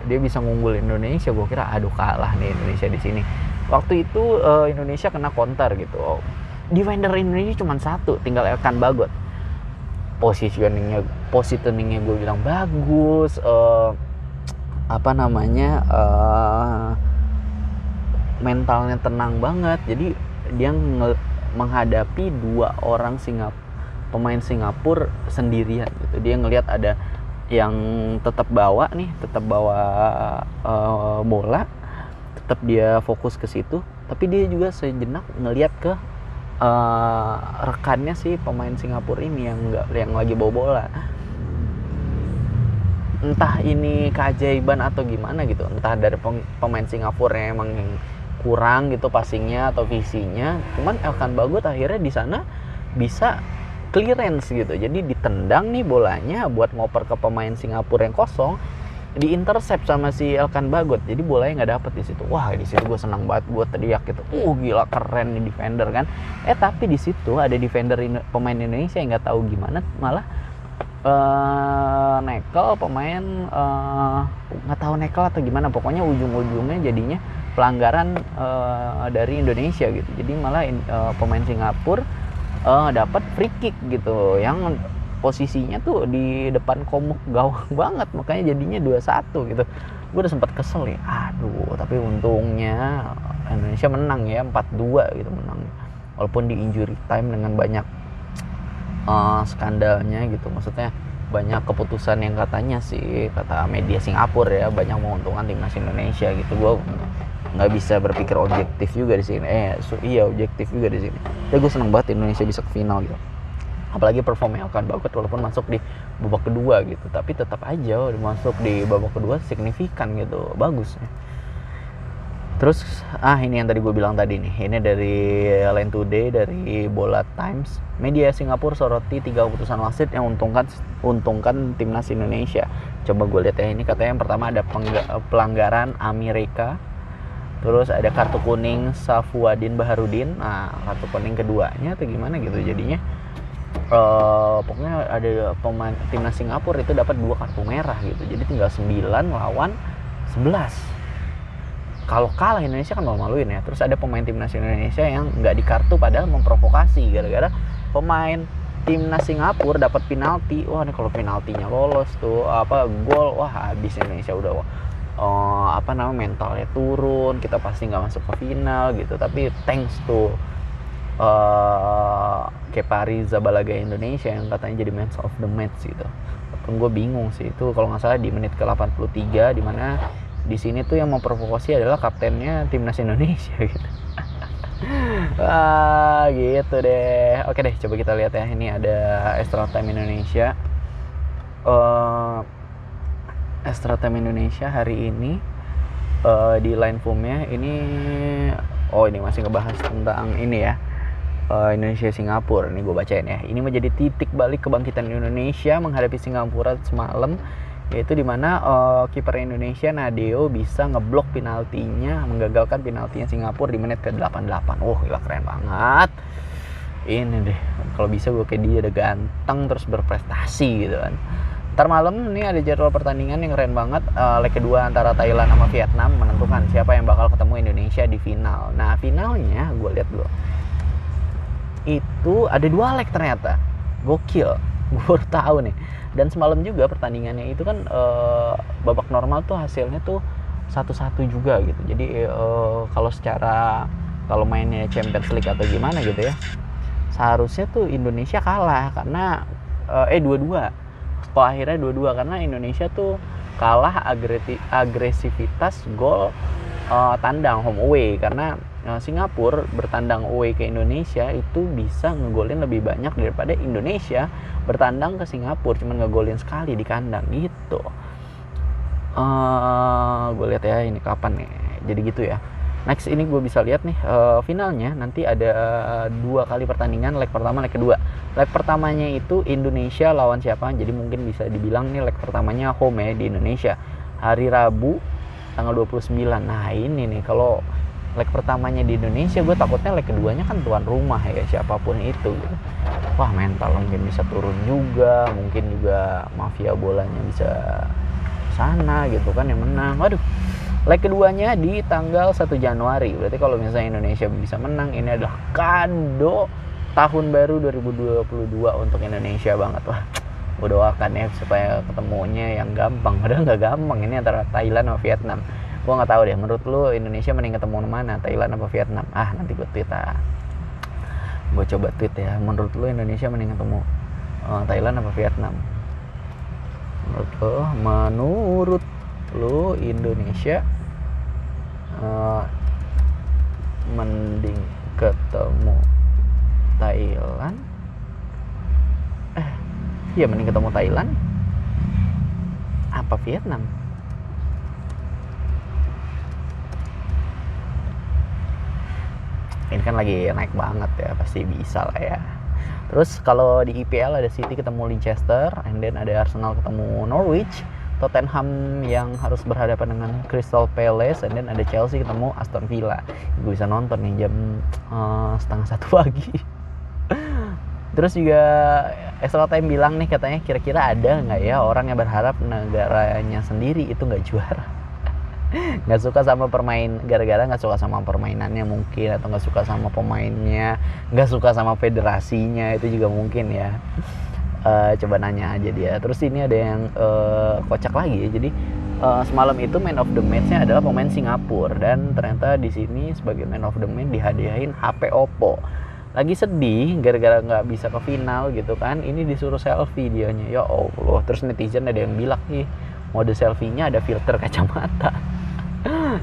dia bisa ngunggul Indonesia. Gue kira aduh kalah nih Indonesia di sini. Waktu itu Indonesia kena counter gitu. Defender Indonesia cuma satu, tinggal Elkan Bagot. Positioningnya gue bilang bagus, mentalnya tenang banget. Jadi dia menghadapi dua orang pemain Singapura sendirian gitu. Dia ngelihat ada yang tetap bawa bola, tetap dia fokus ke situ, tapi dia juga sejenak ngelihat ke rekannya si pemain Singapura ini yang lagi bawa bola. Entah ini keajaiban atau gimana gitu, entah dari pemain Singapura yang emang kurang gitu passingnya atau visinya, cuman Elkan Bagot akhirnya di sana bisa clearance gitu. Jadi ditendang nih bolanya buat ngoper ke pemain Singapura yang kosong, diintercept sama si Elkan Bagot. Jadi bolanya nggak dapet di situ. Wah, di situ gue senang banget, gue teriak gitu. Gila keren nih defender kan. Tapi di situ ada defender pemain Indonesia yang nggak tahu gimana malah nekel pemain, nggak tahu nekel atau gimana, pokoknya ujung-ujungnya jadinya pelanggaran dari Indonesia gitu. Jadi malah pemain Singapura dapat free kick gitu yang posisinya tuh di depan komuk gawang banget, makanya jadinya 2-1 gitu. Gue udah sempat kesel ya, tapi untungnya Indonesia menang ya, 4-2 gitu menang, walaupun di injury time dengan banyak skandalnya gitu. Maksudnya banyak keputusan yang katanya sih, kata media Singapura ya, banyak menguntungkan timnas Indonesia gitu. Gue nggak bisa berpikir objektif juga di sini. Iya objektif juga di sini. Tapi gue seneng banget Indonesia bisa ke final gitu. Apalagi performnya Elkan Bagot walaupun masuk di babak kedua gitu, tapi tetap aja udah masuk di babak kedua signifikan gitu, bagus ya. Terus ini yang tadi gue bilang tadi nih, ini dari Line Today, dari Bola Times. Media Singapura soroti 3 keputusan wasit yang untungkan timnas Indonesia. Coba gue lihat ya, ini katanya yang pertama ada pelanggaran Amerika. Terus ada kartu kuning Safuadin Baharudin. Nah, kartu kuning keduanya atau gimana gitu jadinya. Pokoknya ada pemain timnas Singapura itu dapat 2 kartu merah gitu. Jadi tinggal 9 lawan 11. Kalau kalah Indonesia kan malu-maluin ya. Terus ada pemain timnas Indonesia yang nggak dikartu padahal memprovokasi gara-gara pemain timnas Singapura dapat penalti. Wah, nih kalau penaltinya lolos tuh gol, wah habis Indonesia udah mentalnya turun, kita pasti nggak masuk ke final gitu. Tapi thanks to Kepa Arrizabalaga Indonesia yang katanya jadi man of the match gitu. Walaupun gue bingung sih itu kalau nggak salah di menit ke 83, di mana di sini tuh yang memprovokasi adalah kaptennya timnas Indonesia gitu. Gitu deh. Oke deh, coba kita lihat ya. Ini ada extra time Indonesia. Extra time Indonesia hari ini di line form-nya ini masih ngebahas tentang ini ya. Indonesia Singapura. Ini gue bacain ya. Ini menjadi titik balik kebangkitan Indonesia menghadapi Singapura semalam, yaitu dimana kiper Indonesia Nadeo bisa ngeblok penaltinya, menggagalkan penaltinya Singapura di menit ke-88. Gila keren banget. Ini deh, kalau bisa gue kayak dia, udah ganteng terus berprestasi gitu kan. Ntar malam nih ada jadwal pertandingan yang keren banget. Leg kedua antara Thailand sama Vietnam menentukan siapa yang bakal ketemu Indonesia di final. Nah finalnya gue lihat dulu, itu ada 2 leg ternyata. Gokil, gue baru tahu nih. Dan semalam juga pertandingannya itu kan babak normal tuh hasilnya tuh 1-1 juga gitu. Jadi kalau mainnya Champions League atau gimana gitu ya, seharusnya tuh Indonesia kalah karena 2-2. Kok akhirnya 2-2 karena Indonesia tuh kalah agresivitas gol tandang home away, karena Singapura bertandang away ke Indonesia itu bisa ngegolin lebih banyak daripada Indonesia bertandang ke Singapura cuman ngegolin sekali di kandang gitu. Gue lihat ya ini kapan nih, jadi gitu ya. Next ini gue bisa lihat nih finalnya nanti ada 2 kali pertandingan, leg pertama, leg kedua. Leg pertamanya itu Indonesia lawan siapa, jadi mungkin bisa dibilang nih leg pertamanya home ya di Indonesia, hari Rabu tanggal 29. Nah ini nih, kalau leg pertamanya di Indonesia, gue takutnya leg keduanya kan tuan rumah ya, siapapun itu gitu. Wah mental mungkin bisa turun juga, mungkin juga mafia bolanya bisa sana gitu kan yang menang. Waduh, leg keduanya di tanggal 1 Januari. Berarti kalau misalnya Indonesia bisa menang, ini adalah kado tahun baru 2022 untuk Indonesia banget. Wah, gue doakan ya supaya ketemunya yang gampang. Padahal nggak gampang, ini antara Thailand sama Vietnam. Gue nggak tahu deh, menurut lu Indonesia mending ketemu mana, Thailand apa Vietnam? Nanti gue tweet gue coba tweet ya, menurut lu Indonesia mending ketemu Thailand apa Vietnam? Menurut lu Indonesia mending ketemu Thailand? Mending ketemu Thailand apa Vietnam? Ini kan lagi naik banget ya, pasti bisa lah ya. Terus kalau di IPL ada City ketemu Leicester, and then ada Arsenal ketemu Norwich, Tottenham yang harus berhadapan dengan Crystal Palace, and then ada Chelsea ketemu Aston Villa. Gue bisa nonton nih jam 1:30 pagi. Terus juga Extra Time bilang nih, katanya kira-kira ada nggak ya orang yang berharap negaranya sendiri itu nggak juara. Nggak suka sama gara-gara nggak suka sama permainannya mungkin, atau nggak suka sama pemainnya, nggak suka sama federasinya, itu juga mungkin ya. Coba nanya aja dia. Terus ini ada yang kocak lagi ya. Jadi semalam itu man of the match-nya adalah pemain Singapura, dan ternyata di sini sebagai man of the match dihadiahin HP Oppo. Lagi sedih gara-gara nggak bisa ke final gitu kan. Ini disuruh selfie dianya, ya Allah. Terus netizen ada yang bilang nih, mode selfie-nya ada filter kacamata.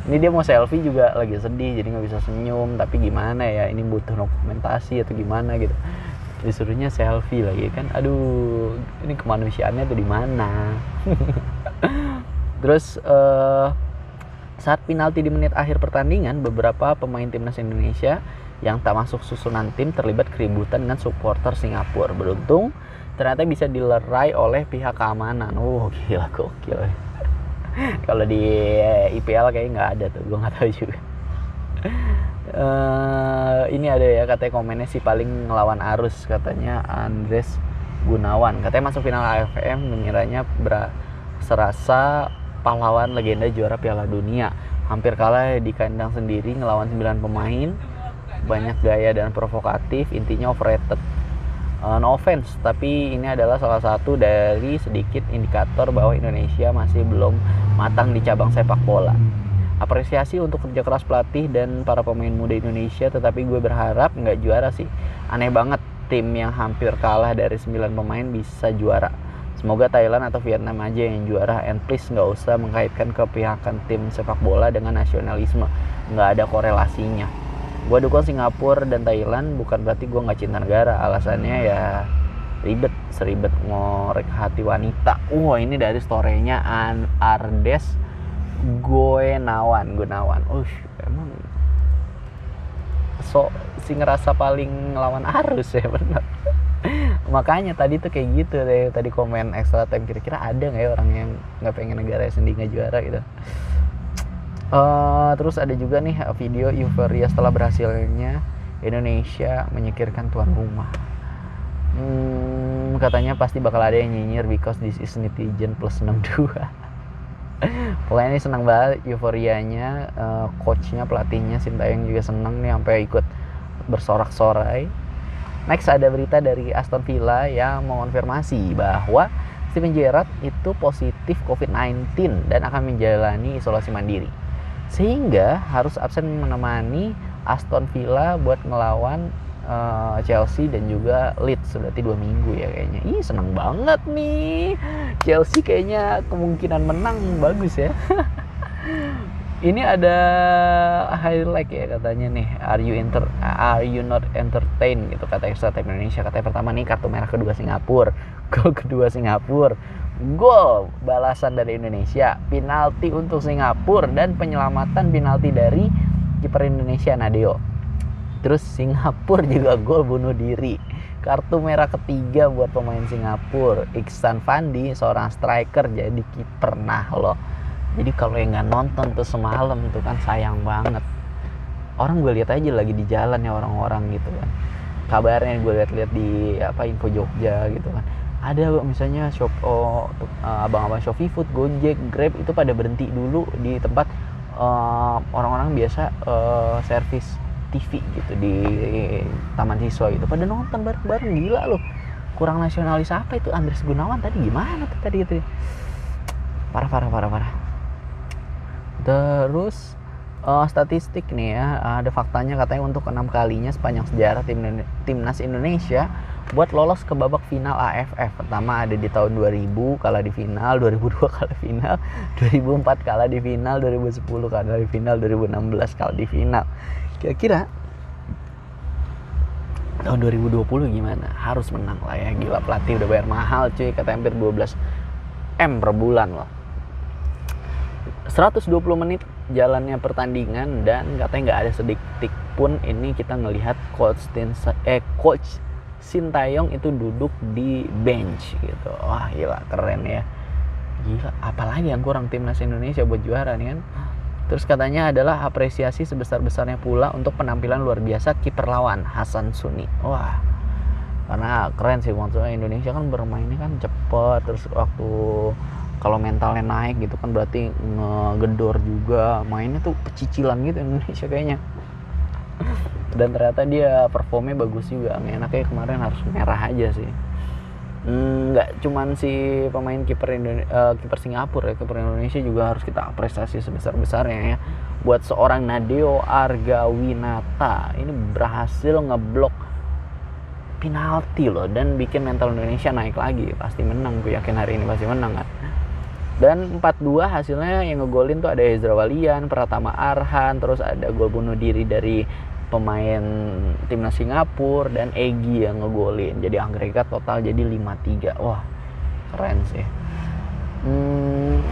Ini dia mau selfie juga lagi sedih, jadi nggak bisa senyum. Tapi gimana ya, ini butuh dokumentasi atau gimana gitu, disuruhnya selfie lagi kan. Aduh, ini kemanusiaannya tuh di mana? Terus saat penalti di menit akhir pertandingan, beberapa pemain timnas Indonesia yang tak masuk susunan tim terlibat keributan dengan supporter Singapura. Beruntung ternyata bisa dilerai oleh pihak keamanan. Gila, gokil. Kalau di IPL kayaknya nggak ada tuh, gue nggak tahu juga. Ini ada ya, katanya komennya sih paling ngelawan arus, katanya Andres Gunawan. Katanya masuk final AFF mengiranya serasa pahlawan legenda juara Piala Dunia. Hampir kalah di kandang sendiri ngelawan 9 pemain. Banyak gaya dan provokatif, intinya overrated. No offense, tapi ini adalah salah satu dari sedikit indikator bahwa Indonesia masih belum matang di cabang sepak bola. Apresiasi untuk kerja keras pelatih dan para pemain muda Indonesia, tetapi gue berharap nggak juara sih. Aneh banget tim yang hampir kalah dari 9 pemain bisa juara. Semoga Thailand atau Vietnam aja yang juara, and please nggak usah mengkaitkan kepihakan tim sepak bola dengan nasionalisme. Nggak ada korelasinya. Gue dukung Singapura dan Thailand, bukan berarti gue nggak cinta negara. Alasannya ya ribet, seribet ngorek hati wanita. Ini dari story-nya Ardes Gunawan. Emang si ngerasa paling ngelawan arus ya, bener. Makanya tadi tuh kayak gitu deh, tadi komen Extra Time, kira-kira ada nggak ya orang yang nggak pengen negara sendiri nggak juara gitu. Terus ada juga nih video euforia setelah berhasilnya Indonesia menyingkirkan tuan rumah. Katanya pasti bakal ada yang nyinyir because this is netizen plus 62. Pokoknya ini senang banget euforianya. Coachnya, pelatihnya Sintayong juga senang nih, sampai ikut bersorak-sorai. Next ada berita dari Aston Villa yang mengonfirmasi bahwa Steven Gerrard itu positif COVID-19 dan akan menjalani isolasi mandiri, sehingga harus absen menemani Aston Villa buat ngelawan Chelsea dan juga Leeds. Berarti 2 minggu ya kayaknya. Seneng banget nih, Chelsea kayaknya kemungkinan menang bagus ya. Ini ada highlight ya, katanya nih, are you not entertained gitu, kata Extra Time Indonesia. Katanya pertama nih, kartu merah kedua Singapura, gol kedua Singapura, gol balasan dari Indonesia, penalti untuk Singapura, dan penyelamatan penalti dari kiper Indonesia Nadeo. Terus Singapura juga gol bunuh diri, kartu merah ketiga buat pemain Singapura. Iksan Fandi seorang striker jadi kiper. Nah loh, jadi kalau yang nggak nonton tuh semalam tuh kan sayang banget. Orang gue lihat aja lagi di jalan ya orang-orang gitu kan. Kabarnya gue lihat di Info Jogja gitu kan. Ada misalnya abang-abang Shopee Food, Gojek, Grab itu pada berhenti dulu di tempat orang-orang biasa servis TV gitu di taman siswa gitu. Pada nonton bareng-bareng, gila loh. Kurang nasionalis apa itu Andres Gunawan tadi, gimana tuh tadi itu? Parah. Terus statistik nih ya, ada faktanya, katanya untuk 6 kalinya sepanjang sejarah timnas Indonesia buat lolos ke babak final AFF. Pertama ada di tahun 2000 kalah di final, 2002 kalah final, 2004 kalah di final, 2010 kalah di final, 2016 kalah di final. Kira-kira tahun 2020 gimana? Harus menang lah ya, gila, pelatih udah bayar mahal cuy, katanya hampir 12 M per bulan loh. 120 menit jalannya pertandingan, dan katanya nggak ada sedikit pun ini kita ngelihat coach Sintayong itu duduk di bench gitu. Wah gila, keren ya. Gila, apalagi yang kurang timnas Indonesia buat juara nih kan. Terus katanya adalah apresiasi sebesar-besarnya pula untuk penampilan luar biasa kiper lawan, Hasan Suni. Wah, karena keren sih, maksudnya Indonesia kan bermainnya kan cepet, terus waktu kalau mentalnya naik gitu kan berarti ngegedor juga, mainnya tuh pecicilan gitu Indonesia kayaknya. Dan ternyata dia performnya bagus juga. Enaknya kemarin harus merah aja sih. Nggak cuman si pemain kiper Singapura ya, kiper Indonesia juga harus kita apresiasi sebesar-besarnya ya. Buat seorang Nadeo Argawinata, ini berhasil ngeblok penalti loh dan bikin mental Indonesia naik lagi. Pasti menang, gue yakin hari ini pasti menang kan. Dan 4-2 hasilnya, yang ngegolin tuh ada Ezra Walian, Pratama Arhan, terus ada gol bunuh diri dari pemain timnas Singapura dan Egy yang ngegolin. Jadi agregat total jadi 5-3. Wah, keren sih.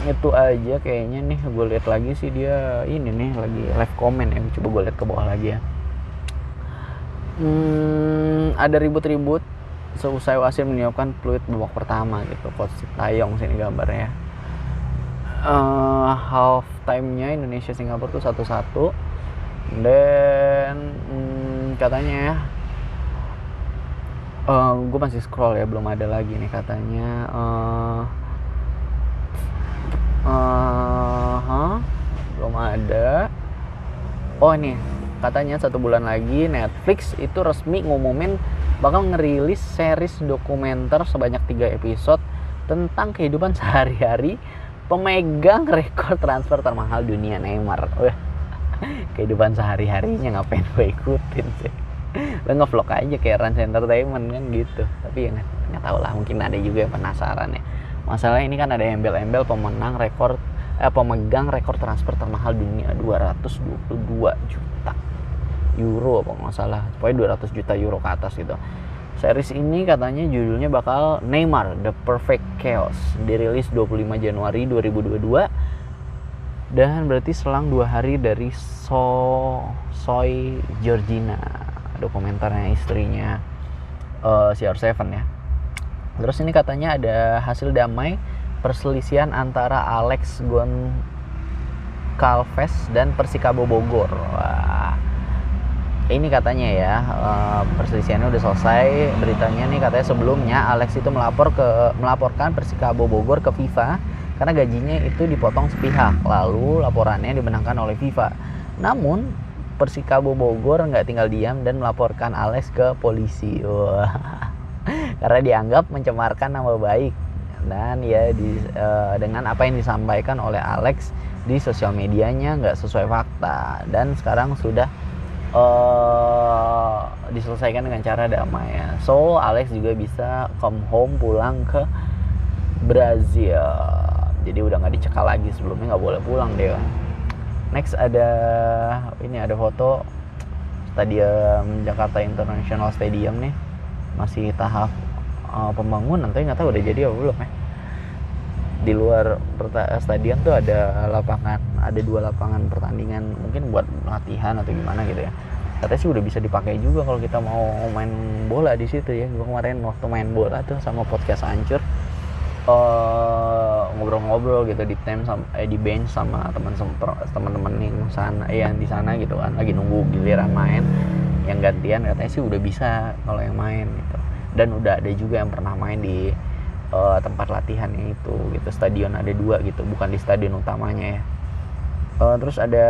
Itu aja kayaknya nih. Gue lihat lagi sih dia ini nih lagi live comment ya. Coba gue lihat ke bawah lagi ya. Ada ribut-ribut seusai wasit meniupkan peluit babak pertama gitu. Coach Sintayong sini gambarnya. Half time-nya Indonesia Singapura tuh 1-1. Dan katanya ya, gue masih scroll ya, belum ada lagi nih katanya. Belum ada. Oh nih, katanya 1 bulan lagi Netflix itu resmi ngumumin bakal ngerilis series dokumenter sebanyak 3 episode tentang kehidupan sehari-hari pemegang rekor transfer termahal dunia, Neymar. Kehidupan sehari-harinya ngapain gue ikutin sih. Lo ngevlog aja kayak Rans Entertainment kan gitu. Tapi ya nggak tahu lah, mungkin ada juga yang penasaran ya. Masalah ini kan ada embel-embel pemegang rekor transfer termahal dunia 222 juta euro apa nggak salah, pokoknya 200 juta euro ke atas gitu. Series ini katanya judulnya bakal Neymar The Perfect Chaos, dirilis 25 Januari 2022 dan berarti selang 2 hari dari Soy Georgina, dokumenternya istrinya CR7 ya. Terus ini katanya ada hasil damai perselisihan antara Alex Goncalves dan Persikabo Bogor. Wah, ini katanya ya, perselisihannya udah selesai. Beritanya nih katanya sebelumnya Alex itu melaporkan Persikabo Bogor ke FIFA karena gajinya itu dipotong sepihak. Lalu laporannya dimenangkan oleh FIFA. Namun Persikabo Bogor nggak tinggal diam dan melaporkan Alex ke polisi. Karena dianggap mencemarkan nama baik dan ya dengan apa yang disampaikan oleh Alex di sosial medianya nggak sesuai fakta, dan sekarang sudah diselesaikan dengan cara damai ya. So Alex juga bisa come home, pulang ke Brazil. Jadi udah nggak dicekal lagi, sebelumnya nggak boleh pulang deh kan. Next ada foto Stadion Jakarta International Stadium nih, masih tahap pembangunan, tapi nggak tahu udah jadi apa belum ya. Di luar stadion tuh ada ada 2 lapangan pertandingan, mungkin buat latihan atau gimana gitu ya. Katanya sih udah bisa dipakai juga kalau kita mau main bola di situ ya. Gue kemarin waktu main bola tuh sama podcast Hancur, ngobrol-ngobrol gitu di bench sama teman-teman yang di sana gitu kan, lagi nunggu giliran main yang gantian. Katanya sih udah bisa kalau yang main gitu, dan udah ada juga yang pernah main di tempat latihannya itu gitu. Stadion ada 2 gitu, bukan di stadion utamanya ya. Terus ada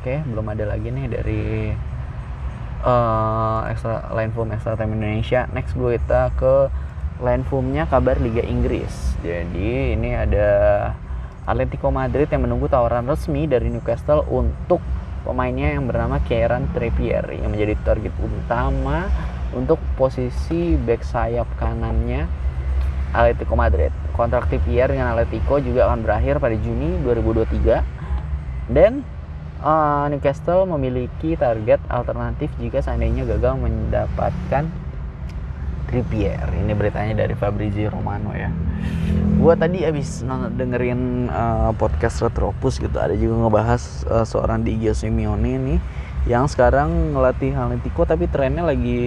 belum ada lagi nih dari Line Foam Extra Time Indonesia. Next kita ke Line Foam-nya kabar Liga Inggris. Jadi ini ada Atletico Madrid yang menunggu tawaran resmi dari Newcastle untuk pemainnya yang bernama Kieran Trippier yang menjadi target utama untuk posisi bek sayap kanannya Atletico Madrid. Kontrak Trippier dengan Atletico juga akan berakhir pada Juni 2023 dan Newcastle memiliki target alternatif jika seandainya gagal mendapatkan Trippier. Ini beritanya dari Fabrizio Romano ya. Gua tadi abis dengerin podcast Retropus gitu, ada juga ngebahas seorang Diego Simeone nih yang sekarang ngelatih Atletico tapi trennya lagi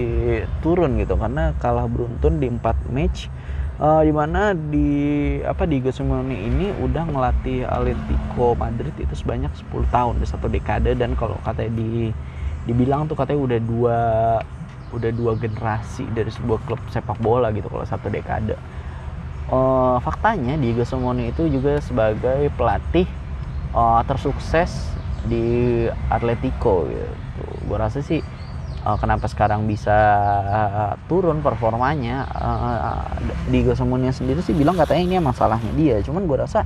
turun gitu karena kalah beruntun di 4 match. Dimana di Diego Simeone ini udah ngelatih Atletico Madrid itu sebanyak 10 tahun, udah 1 dekade, dan kalau katanya dibilang tuh katanya udah dua generasi dari sebuah klub sepak bola gitu kalau 1 dekade. Faktanya Diego Simeone itu juga sebagai pelatih tersukses di Atletico gitu. Gue rasa sih kenapa sekarang bisa turun performanya, Diego Simeone sendiri sih bilang katanya ini emang salahnya dia, cuman gue rasa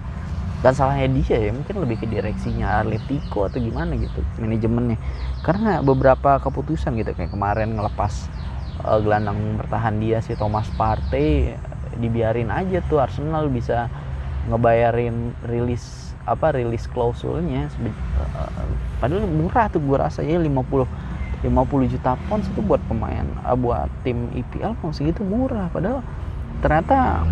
dan salahnya dia ya mungkin lebih ke direksinya Atletico atau gimana gitu, manajemennya, karena beberapa keputusan gitu kayak kemarin ngelepas gelandang bertahan dia si Thomas Partey, dibiarin aja tuh Arsenal bisa ngebayarin rilis klausulnya, padahal murah tuh gue rasa ya 50 juta pounds itu buat pemain, buat tim EPL segitu murah, padahal ternyata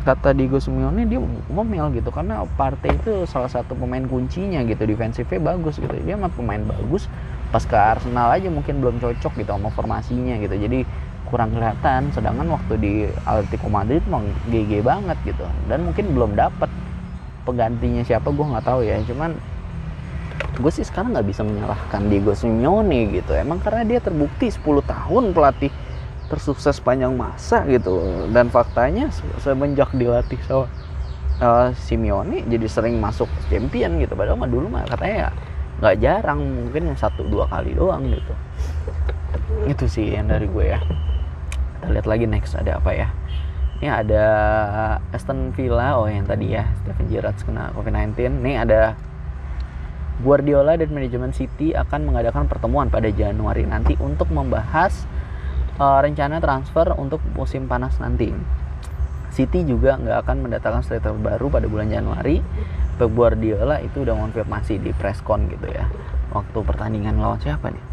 kata Diego Simeone dia ngomel gitu karena Partey itu salah satu pemain kuncinya gitu, defensifnya bagus gitu, dia mah pemain bagus, pas ke Arsenal aja mungkin belum cocok gitu sama formasinya gitu, jadi kurang kelihatan, sedangkan waktu di Atletico Madrid mah GG banget gitu, dan mungkin belum dapat penggantinya siapa gue nggak tahu ya, cuman gue sih sekarang nggak bisa menyalahkan Diego Simeone gitu, emang karena dia terbukti 10 tahun pelatih tersukses panjang masa gitu, dan faktanya semenjak dilatih sama Simeone jadi sering masuk champion gitu, padahal mah dulu mah katanya nggak jarang, mungkin 1-2 kali doang gitu. Itu sih yang dari gue ya. Kita lihat lagi next ada apa ya. Ini ada Aston Villa, yang tadi ya Steven Gerrard kena COVID-19. Nih ada Guardiola dan manajemen City akan mengadakan pertemuan pada Januari nanti untuk membahas rencana transfer untuk musim panas nanti. City juga nggak akan mendatangkan striker baru pada bulan Januari. Pep Guardiola itu udah konfirmasi di presscon gitu ya, waktu pertandingan lawan siapa nih.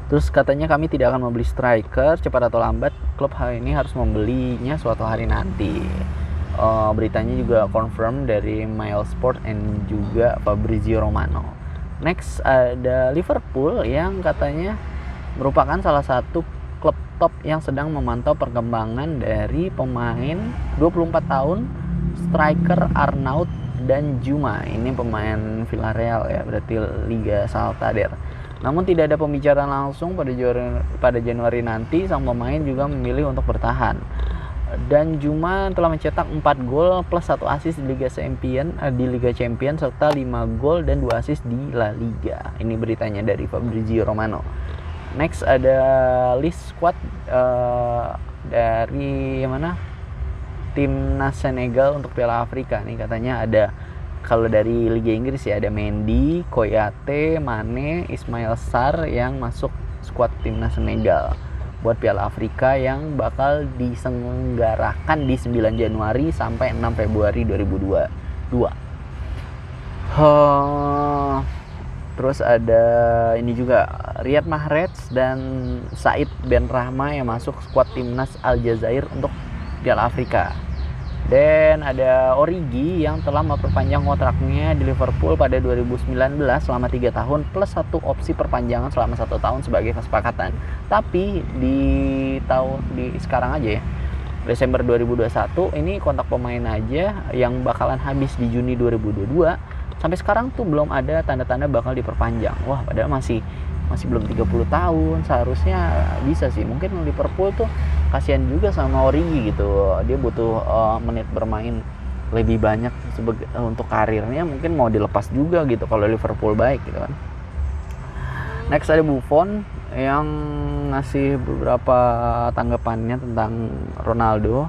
Terus katanya kami tidak akan membeli striker, cepat atau lambat klub hal ini harus membelinya suatu hari nanti. Beritanya juga confirm dari Mailsport and juga Fabrizio Romano. Next ada Liverpool yang katanya merupakan salah satu klub top yang sedang memantau perkembangan dari pemain 24 tahun striker Arnaud Danjuma. Ini pemain Villarreal ya, berarti Liga Santander. Namun tidak ada pembicaraan langsung pada Januari nanti. Sang pemain juga memilih untuk bertahan. Danjuma telah mencetak 4 gol plus 1 assist di Liga Champion serta 5 gol dan 2 assist di La Liga. Ini beritanya dari Fabrizio Romano. Next ada list squad dari timnas Senegal untuk Piala Afrika. Nih katanya ada, kalau dari Liga Inggris ya ada Mendy, Koyate, Mane, Ismail Sarr yang masuk squad timnas Senegal buat Piala Afrika yang bakal diselenggarakan di 9 Januari sampai 6 Februari 2022. Terus ada ini juga Riyad Mahrez dan Said Benrahma yang masuk skuad timnas Aljazair untuk Piala Afrika. Dan ada Origi yang telah memperpanjang kontraknya di Liverpool pada 2019 selama 3 tahun plus 1 opsi perpanjangan selama 1 tahun sebagai kesepakatan. Tapi di sekarang aja ya, Desember 2021 ini kontrak pemain aja yang bakalan habis di Juni 2022. Sampai sekarang tuh belum ada tanda-tanda bakal diperpanjang. Wah, padahal masih belum 30 tahun, seharusnya bisa sih. Mungkin Liverpool tuh kasihan juga sama Origi gitu. Dia butuh menit bermain lebih banyak untuk karirnya, mungkin mau dilepas juga gitu kalau Liverpool baik gitu kan. Next ada Buffon yang ngasih beberapa tanggapannya tentang Ronaldo.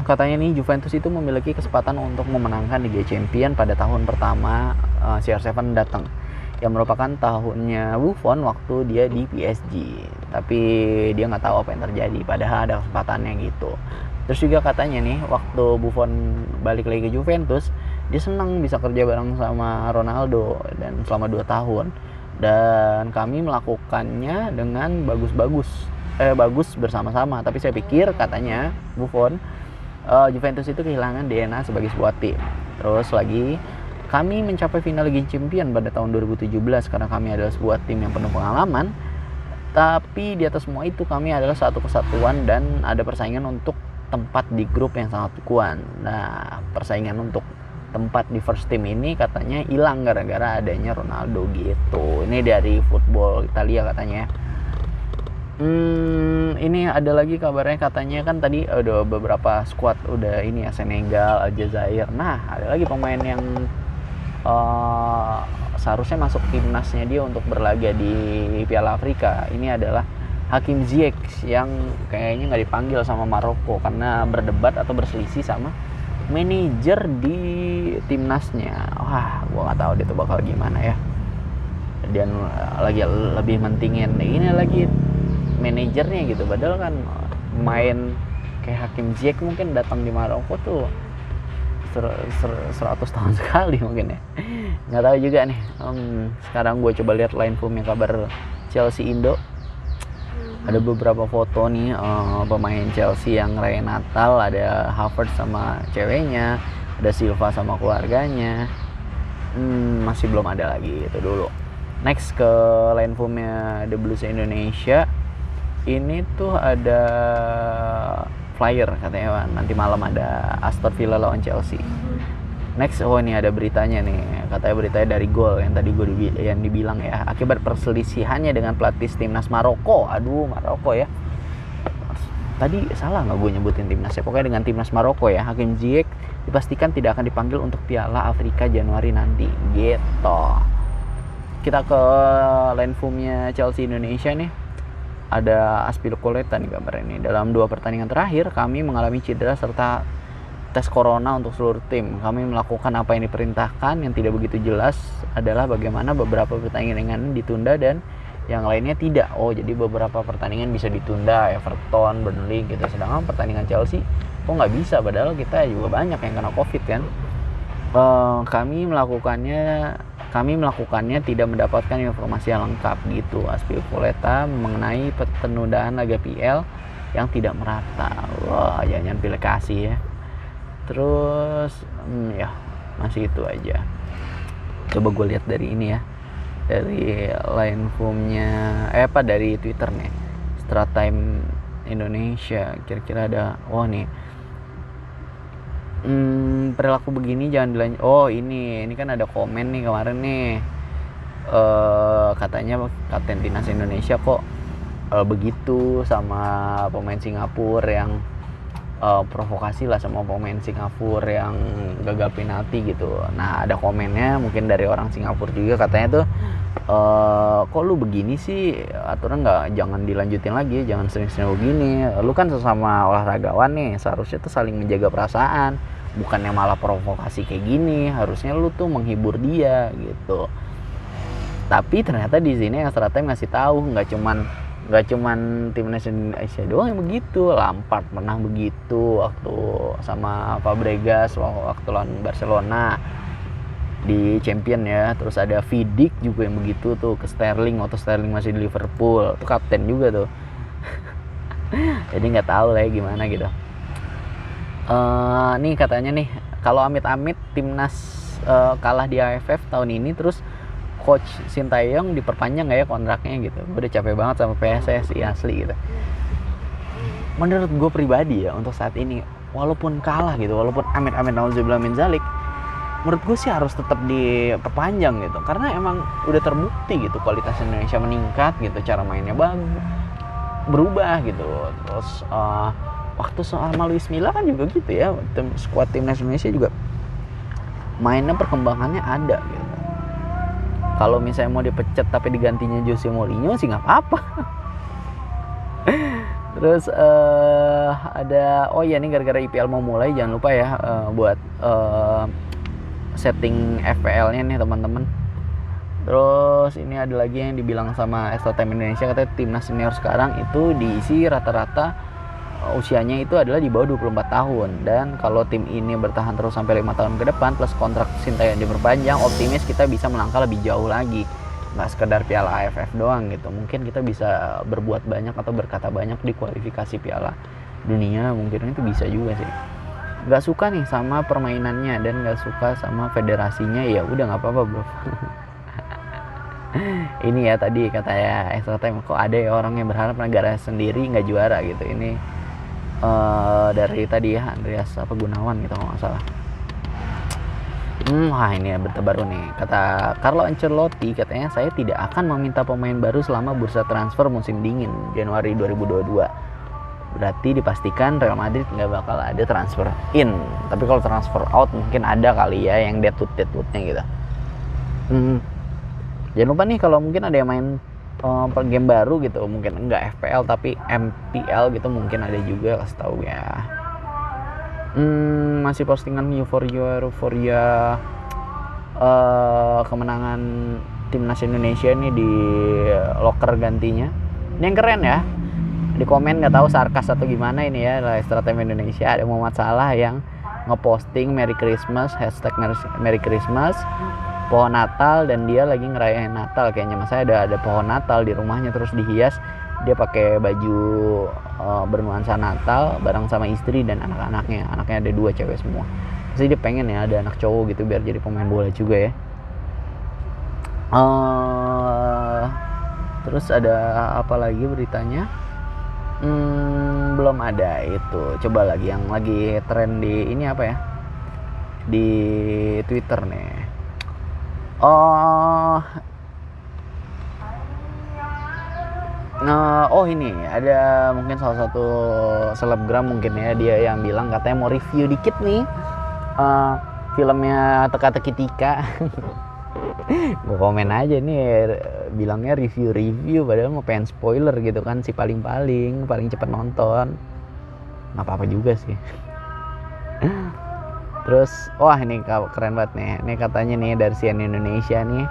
Katanya nih Juventus itu memiliki kesempatan untuk memenangkan Liga Champions pada tahun pertama CR7 datang, yang merupakan tahunnya Buffon waktu dia di PSG. Tapi dia nggak tahu apa yang terjadi, padahal ada kesempatannya gitu. Terus juga katanya nih waktu Buffon balik lagi ke Juventus, dia senang bisa kerja bareng sama Ronaldo dan selama 2 tahun. Dan kami melakukannya dengan bagus bersama-sama. Tapi saya pikir katanya Buffon, Juventus itu kehilangan DNA sebagai sebuah tim. Terus lagi Kami mencapai final Liga Champions pada tahun 2017 karena kami adalah sebuah tim yang penuh pengalaman. Tapi di atas semua itu kami adalah satu kesatuan dan ada persaingan untuk tempat di grup yang sangat kuat. Nah, persaingan untuk tempat di first team ini katanya hilang gara-gara adanya Ronaldo gitu. Ini dari Football Italia katanya. Ini ada lagi kabarnya, katanya kan tadi ada beberapa squad udah ini ya, Senegal, Aljazair. Nah, ada lagi pemain yang seharusnya masuk timnasnya dia untuk berlaga di Piala Afrika. Ini adalah Hakim Ziyech yang kayaknya nggak dipanggil sama Maroko karena berdebat atau berselisih sama manajer di timnasnya. Wah, gua nggak tahu dia tuh bakal gimana ya. Dan lagi lebih mentingin ini lagi manajernya gitu. Padahal kan main kayak Hakim Ziyech mungkin datang di Maroko tuh 100 tahun sekali mungkin ya. Nggak tahu juga nih. Sekarang gue coba lihat line formnya kabar Chelsea Indo. Ada beberapa foto nih pemain Chelsea yang ngerayain Natal. Ada Havertz sama ceweknya, ada Silva sama keluarganya. Masih belum ada lagi itu dulu. Next ke line formnya The Blues Indonesia. Ini tuh ada flyer katanya nanti malam ada Aston Villa lawan Chelsea. Next, ini ada beritanya nih, katanya beritanya dari Gol yang tadi gue yang dibilang ya, akibat perselisihannya dengan pelatih timnas Maroko. Aduh, Maroko ya. Tadi salah nggak gue nyebutin timnasnya? Pokoknya dengan timnas Maroko ya. Hakim Ziyech dipastikan tidak akan dipanggil untuk Piala Afrika Januari nanti. Gitu. Kita ke line formnya Chelsea Indonesia nih. Ada Azpilicueta nih kabarnya nih. Dalam 2 pertandingan terakhir kami mengalami cedera serta tes corona untuk seluruh tim. Kami melakukan apa yang diperintahkan. Yang tidak begitu jelas adalah bagaimana beberapa pertandingan ditunda dan yang lainnya tidak. Jadi beberapa pertandingan bisa ditunda, Everton, Burnley gitu. Sedangkan pertandingan Chelsea kok nggak bisa, padahal kita juga banyak yang kena COVID kan. Kami melakukannya tidak mendapatkan informasi yang lengkap gitu. Azpilicueta mengenai penundaan laga PL yang tidak merata. Wah, jangan pilih kasih ya. Terus ya masih itu aja. Coba gue lihat dari ini ya, dari line formnya dari Twitter nih, Stratime Indonesia. Kira-kira ada nih perilaku begini jangan dilanjut. Ini kan ada komen nih kemarin nih, katanya Kapten Timnas Indonesia kok begitu sama pemain Singapura yang provokasi lah sama pemain Singapura yang gagal penalti gitu. Nah, ada komennya mungkin dari orang Singapura juga, katanya tuh kok lu begini sih, aturan jangan dilanjutin lagi, jangan sering-sering begini. Lu kan sesama olahragawan nih, seharusnya tuh saling menjaga perasaan, bukannya malah provokasi kayak gini. Harusnya lu tuh menghibur dia gitu. Tapi ternyata di sini yang strategi ngasih tahu nggak cuman timnas Indonesia doang yang begitu. Lampard pernah begitu waktu sama Fabregas waktu lawan Barcelona di Champion ya. Terus ada Vidic juga yang begitu tuh ke Sterling waktu Sterling masih di Liverpool, tuh kapten juga tuh. Jadi nggak tahu lah ya gimana gitu. Nih katanya nih, kalau amit-amit timnas kalah di AFF tahun ini, terus Coach Sintayong diperpanjang nggak ya kontraknya gitu. Gue udah capek banget sama PSSI asli gitu. Menurut gue pribadi ya, untuk saat ini walaupun kalah gitu, walaupun amit-amit nauzubillah min zalik, menurut gue sih harus tetap diperpanjang gitu. Karena emang udah terbukti gitu kualitas Indonesia meningkat gitu, cara mainnya bagus, berubah gitu. Terus waktu sama Luis Milla kan juga gitu ya, skuad timnas Indonesia juga mainnya perkembangannya ada gitu. Kalau misalnya mau dipecat tapi digantinya Jose Mourinho sih nggak apa-apa. Terus ada nih gara-gara IPL mau mulai, jangan lupa ya buat setting FPL-nya nih teman-teman. Terus ini ada lagi yang dibilang sama Time Indonesia, katanya timnas senior sekarang itu diisi rata-rata usianya itu adalah di bawah 24 tahun. Dan kalau tim ini bertahan terus sampai 5 tahun ke depan plus kontrak Sintayong diperpanjang, optimis kita bisa melangkah lebih jauh lagi. Nggak sekedar Piala AFF doang gitu. Mungkin kita bisa berbuat banyak atau berkata banyak di kualifikasi Piala Dunia, mungkin itu bisa juga sih. nggak suka nih sama permainannya dan nggak suka sama federasinya, ya udah nggak apa-apa bro. Ini ya tadi kata ya extra time, kok ada ya orang yang berharap negara sendiri nggak juara gitu. Ini dari tadi ya Andreas apa Gunawan gitu kalau nggak salah. Wah ini ya berita baru nih, kata Carlo Ancelotti, katanya saya tidak akan meminta pemain baru selama bursa transfer musim dingin Januari 2022. Berarti dipastikan Real Madrid nggak bakal ada transfer in, tapi kalau transfer out mungkin ada kali ya yang deadwood-nya gitu. Jangan lupa nih kalau mungkin ada yang main game baru gitu, mungkin enggak FPL tapi MPL gitu mungkin ada juga, kasih tahu ya. Masih postingan euforia kemenangan timnas Indonesia ini di locker gantinya. Ini yang keren ya. Di komen nggak tahu sarkas atau gimana ini ya, Extra Time Indonesia ada Muhammad Salah yang ngeposting Merry Christmas, hashtag Merry Christmas, pohon Natal, dan dia lagi ngerayain Natal kayaknya. Masa ada pohon Natal di rumahnya terus dihias, dia pakai baju bernuansa Natal bareng sama istri dan anak-anaknya. Anaknya ada 2 cewek semua. Pasti dia pengen ya ada anak cowok gitu biar jadi pemain bola juga ya. Terus ada apa lagi beritanya? Belum ada itu. Coba lagi yang lagi tren di ini apa ya? Di Twitter nih. Oh ini ada mungkin salah satu selebgram mungkin ya, dia yang bilang katanya mau review dikit nih filmnya Teka-Teki Tika. Gue komen aja nih bilangnya review padahal mau pengen spoiler gitu kan, si paling cepet nonton, nggak apa-apa juga sih. Terus wah ini keren banget nih, ini katanya nih dari CNN Indonesia nih,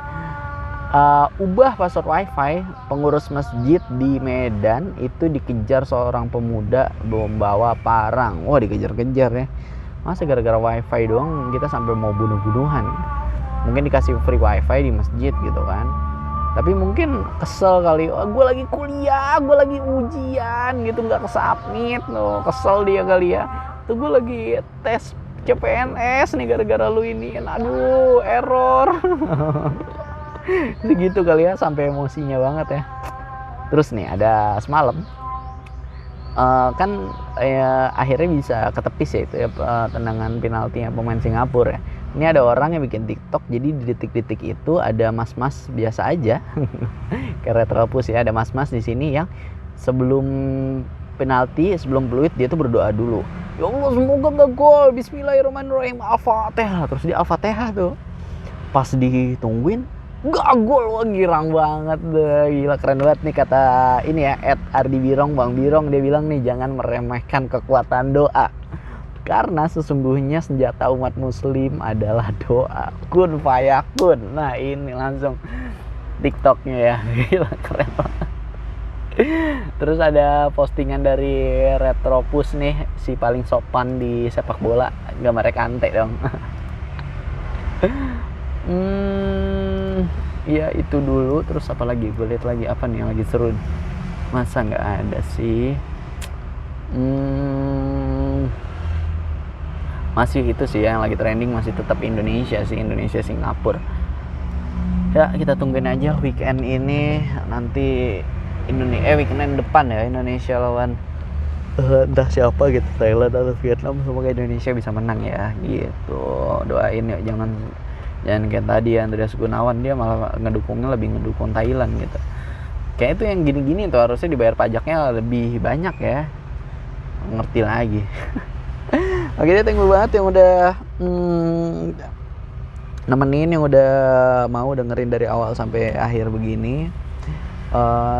ubah password wifi, pengurus masjid di Medan itu dikejar seorang pemuda membawa parang. Wah dikejar-kejar ya, masa gara-gara wifi doang kita sampai mau bunuh-bunuhan. Mungkin dikasih free wifi di masjid gitu kan, tapi mungkin kesel kali, gue lagi kuliah, gue lagi ujian gitu nggak kesubmit loh, kesel dia kali ya, tuh gue lagi tes CPNS nih gara-gara lu ini, aduh error. Segitu kali ya, sampai emosinya banget ya. Terus nih ada semalam kan akhirnya bisa ketepis ya itu ya tendangan penaltinya pemain Singapura ya. Ini ada orang yang bikin TikTok, jadi di detik-detik itu ada mas-mas biasa aja, kayak Retropus ya, ada mas-mas di sini yang sebelum penalti, sebelum peluit dia tuh berdoa dulu. Ya Allah semoga nggak gol, Bismillahirrahmanirrahim, Al-Fatihah. Terus dia Al-Fatihah tuh, pas ditungguin nggak gol, wah girang banget deh, gila keren banget nih kata ini ya @Ardi Birong, Bang Birong, dia bilang nih jangan meremehkan kekuatan doa. Karena sesungguhnya senjata umat muslim adalah doa. Kun fayakun. Nah ini langsung TikToknya ya. Gila keren banget. Terus ada postingan dari Retropus nih, si paling sopan di sepak bola, gambarnya Kante dong. Ya itu dulu. Terus apa lagi? Gue lihat lagi apa nih yang lagi seru. Masa nggak ada sih? Masih itu sih yang lagi trending, masih tetap Indonesia sih, Indonesia Singapura. Ya kita tungguin aja weekend ini, nanti weekend depan ya Indonesia lawan entah siapa gitu, Thailand atau Vietnam. Semoga Indonesia bisa menang ya gitu, doain ya, jangan kayak tadi Andreas Gunawan, dia malah lebih ngedukung Thailand gitu. Kayak itu yang gini-gini tuh harusnya dibayar pajaknya lebih banyak ya, ngerti lagi. Oke deh, thank you banget yang udah nemenin, yang udah mau dengerin dari awal sampai akhir begini.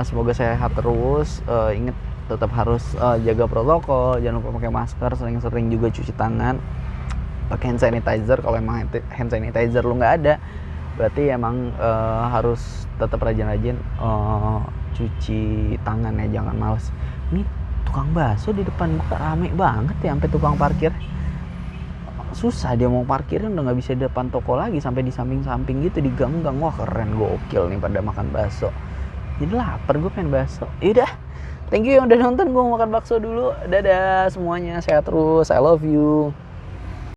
Semoga sehat terus. Ingat tetap harus jaga protokol, jangan lupa pakai masker, sering-sering juga cuci tangan, pakai hand sanitizer. Kalau emang hand sanitizer lu nggak ada, berarti emang harus tetap rajin-rajin cuci tangan ya, jangan males. Ini tukang bakso di depan buka rame banget ya, sampai tukang parkir susah dia mau parkirin, udah nggak bisa di depan toko lagi, sampai di samping-samping gitu, di gang-gang. Wah keren, gokil nih pada makan bakso. Jadi lapar gue pengen bakso. Yaudah, thank you yang udah nonton, gue mau makan bakso dulu. Dadah semuanya, sehat terus, I love you.